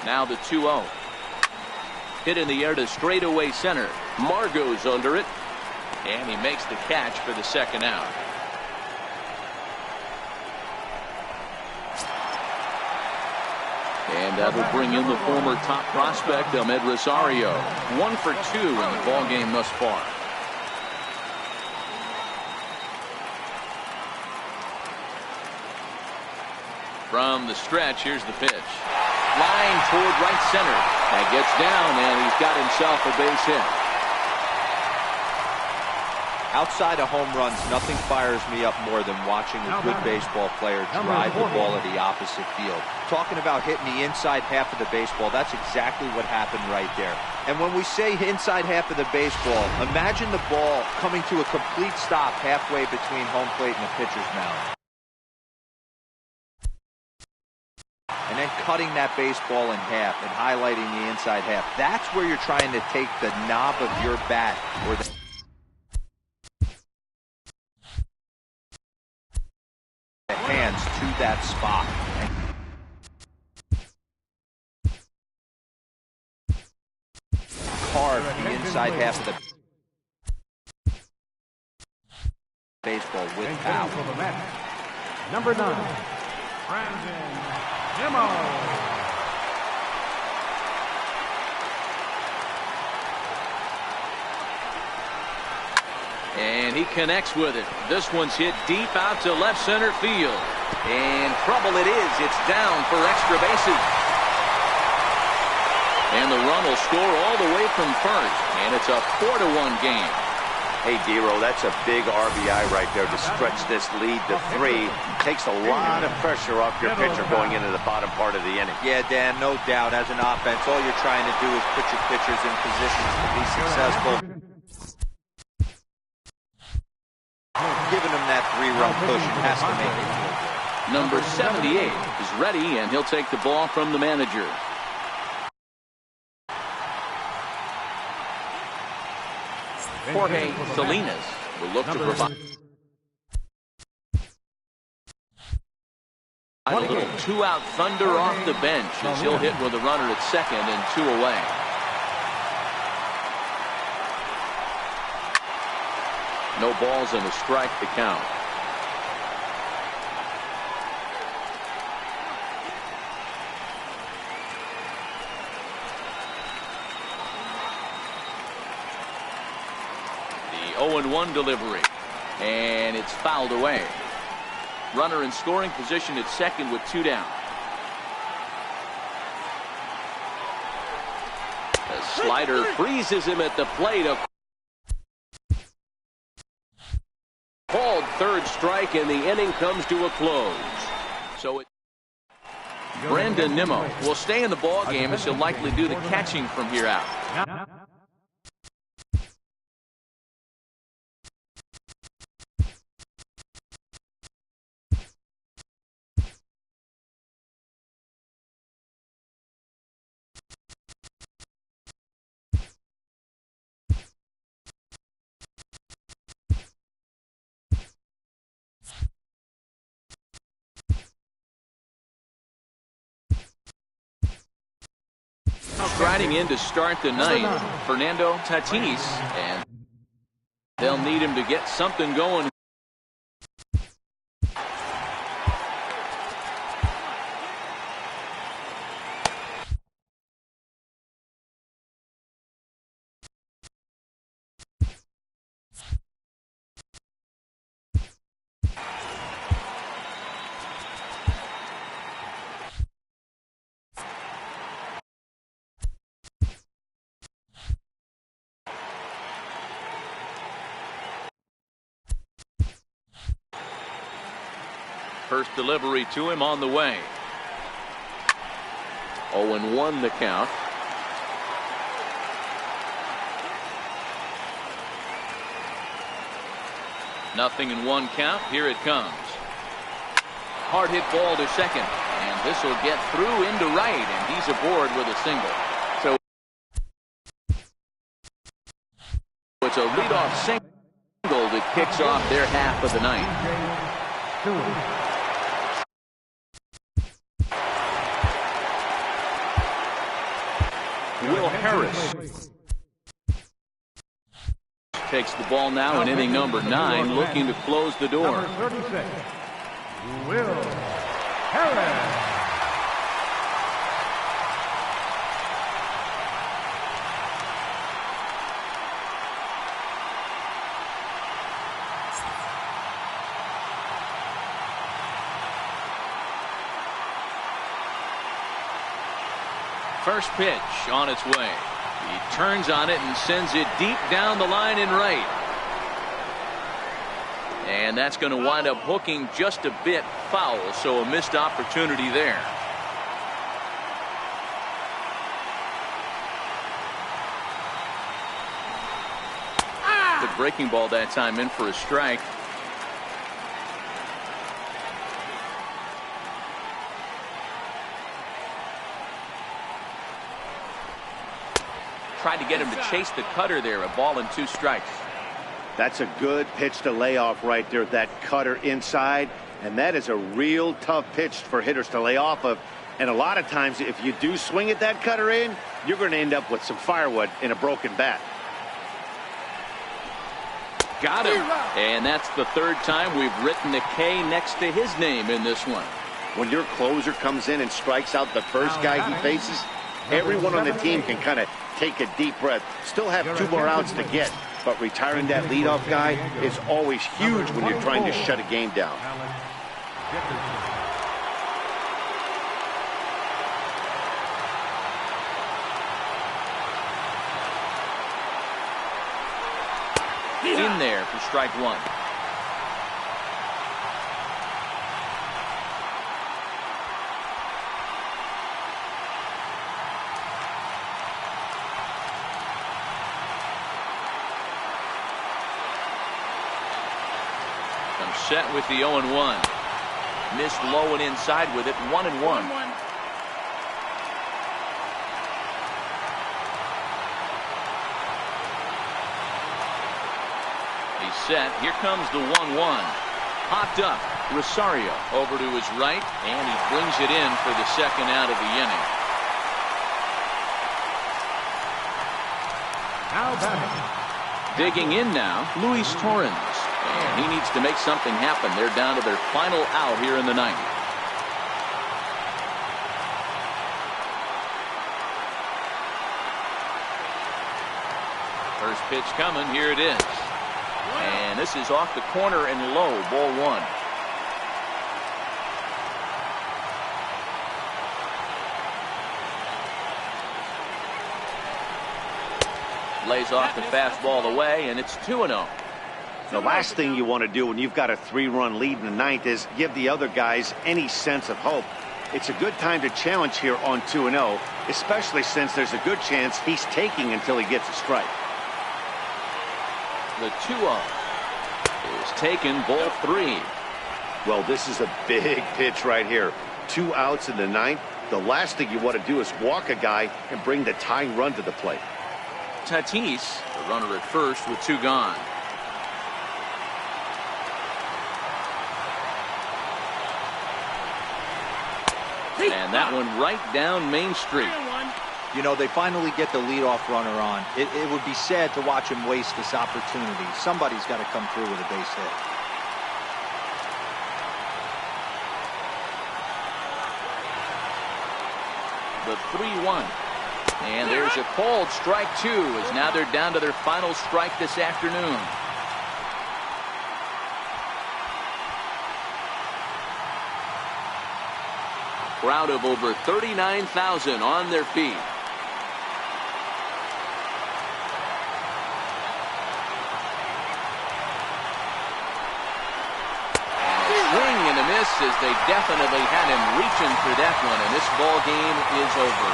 Now the 2-0. Hit in the air to straightaway center. Margot's under it. And he makes the catch for the second out. And that'll bring in the former top prospect, Ahmed Rosario. 1 for 2 in the ballgame thus far. From the stretch, here's the pitch. Line toward right center. And gets down, and he's got himself a base hit. Outside of home runs, nothing fires me up more than watching a good baseball player drive the ball to the opposite field. Talking about hitting the inside half of the baseball, that's exactly what happened right there. And when we say inside half of the baseball, imagine the ball coming to a complete stop halfway between home plate and the pitcher's mound. And then cutting that baseball in half and highlighting the inside half. That's where you're trying to take the knob of your bat or the hands to that spot. Carve the inside half of the baseball with power. For the Mets, number 9, Brandon Nimmo. And he connects with it. This one's hit deep out to left center field. And trouble it is. It's down for extra bases. And the run will score all the way from first. And it's a 4-1 game. Hey, Dero, that's a big RBI right there to stretch this lead to 3. Takes a lot of pressure off your pitcher going into the bottom part of the inning. Yeah, Dan, no doubt. As an offense, all you're trying to do is put your pitchers in positions to be successful. Giving them that 3-run cushion has to make it feel good. Number 78 is ready, and he'll take the ball from the manager. Jorge Salinas will look to provide a little 2-out thunder off the bench as he'll hit with a runner at second and 2 away. No balls and a strike to count. The 0-1 delivery, and it's fouled away. Runner in scoring position at second with 2 down. The slider freezes him at the plate. Called third strike, and the inning comes to a close. So Brandon Nimmo will stay in the ball game as he'll likely do the catching from here out. Striding in to start the ninth, Fernando Tatis, and they'll need him to get something going. First delivery to him on the way. 0-1 the count. Nothing in 1 count. Here it comes. Hard hit ball to second, and this will get through into right, and he's aboard with a single. So it's a leadoff single that kicks off their half of the ninth. Will Harris takes the ball now in inning number 9, looking to close the door. Number 36, Will Harris. First pitch on its way. He turns on it and sends it deep down the line in right. And that's going to wind up hooking just a bit foul, so a missed opportunity there. The breaking ball that time in for a strike. Tried to get him to chase the cutter there. A ball and 2 strikes. That's a good pitch to lay off right there. That cutter inside. And that is a real tough pitch for hitters to lay off of. And a lot of times, if you do swing at that cutter in, you're going to end up with some firewood in a broken bat. Got him. And that's the 3rd time we've written a K next to his name in this one. When your closer comes in and strikes out the first guy he faces, everyone on the team can kind of take a deep breath. Still have 2 more outs to get, but retiring that leadoff guy is always huge when you're trying to shut a game down. In there for strike one. Comes set with the 0-1. Missed low and inside with it. 1-1. Set. Here comes the 1-1. Popped up. Rosario over to his right, and he brings it in for the second out of the inning. Now batting. Digging in now, Luis Torrens. And he needs to make something happen. They're down to their final out here in the ninth. First pitch coming. Here it is. And this is off the corner and low. Ball one. Lays off the fastball away, and it's 2-0. The last thing you want to do when you've got a 3-run lead in the ninth is give the other guys any sense of hope. It's a good time to challenge here on 2-0, especially since there's a good chance he's taking until he gets a strike. The 2-0 is taken, ball three. Well, this is a big pitch right here. 2 outs in the ninth. The last thing you want to do is walk a guy and bring the tying run to the plate. Tatis, the runner at first with 2 gone. And that one right down Main Street. You know, they finally get the leadoff runner on. It would be sad to watch him waste this opportunity. Somebody's got to come through with a base hit. The 3-1. And there's a called strike 2, as now they're down to their final strike this afternoon. A crowd of over 39,000 on their feet. As they definitely had him reaching for that one, and this ball game is over.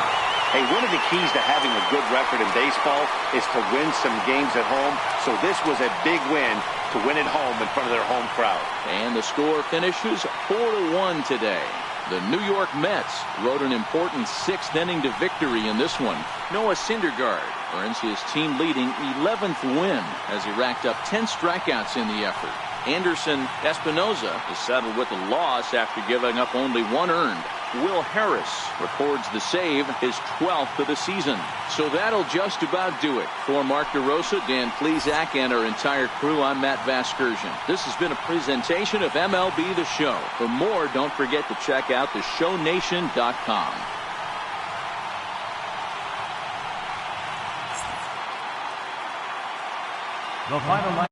Hey, one of the keys to having a good record in baseball is to win some games at home. So this was a big win to win at home in front of their home crowd. And the score finishes 4-1 today. The New York Mets rode an important 6th inning to victory in this one. Noah Syndergaard earns his team leading 11th win as he racked up 10 strikeouts in the effort. Anderson Espinoza is settled with a loss after giving up only 1 earned. Will Harris records the save, his 12th of the season. So that'll just about do it. For Mark DeRosa, Dan Plesac, and our entire crew, I'm Matt Vasgersian. This has been a presentation of MLB The Show. For more, don't forget to check out theshownation.com. The final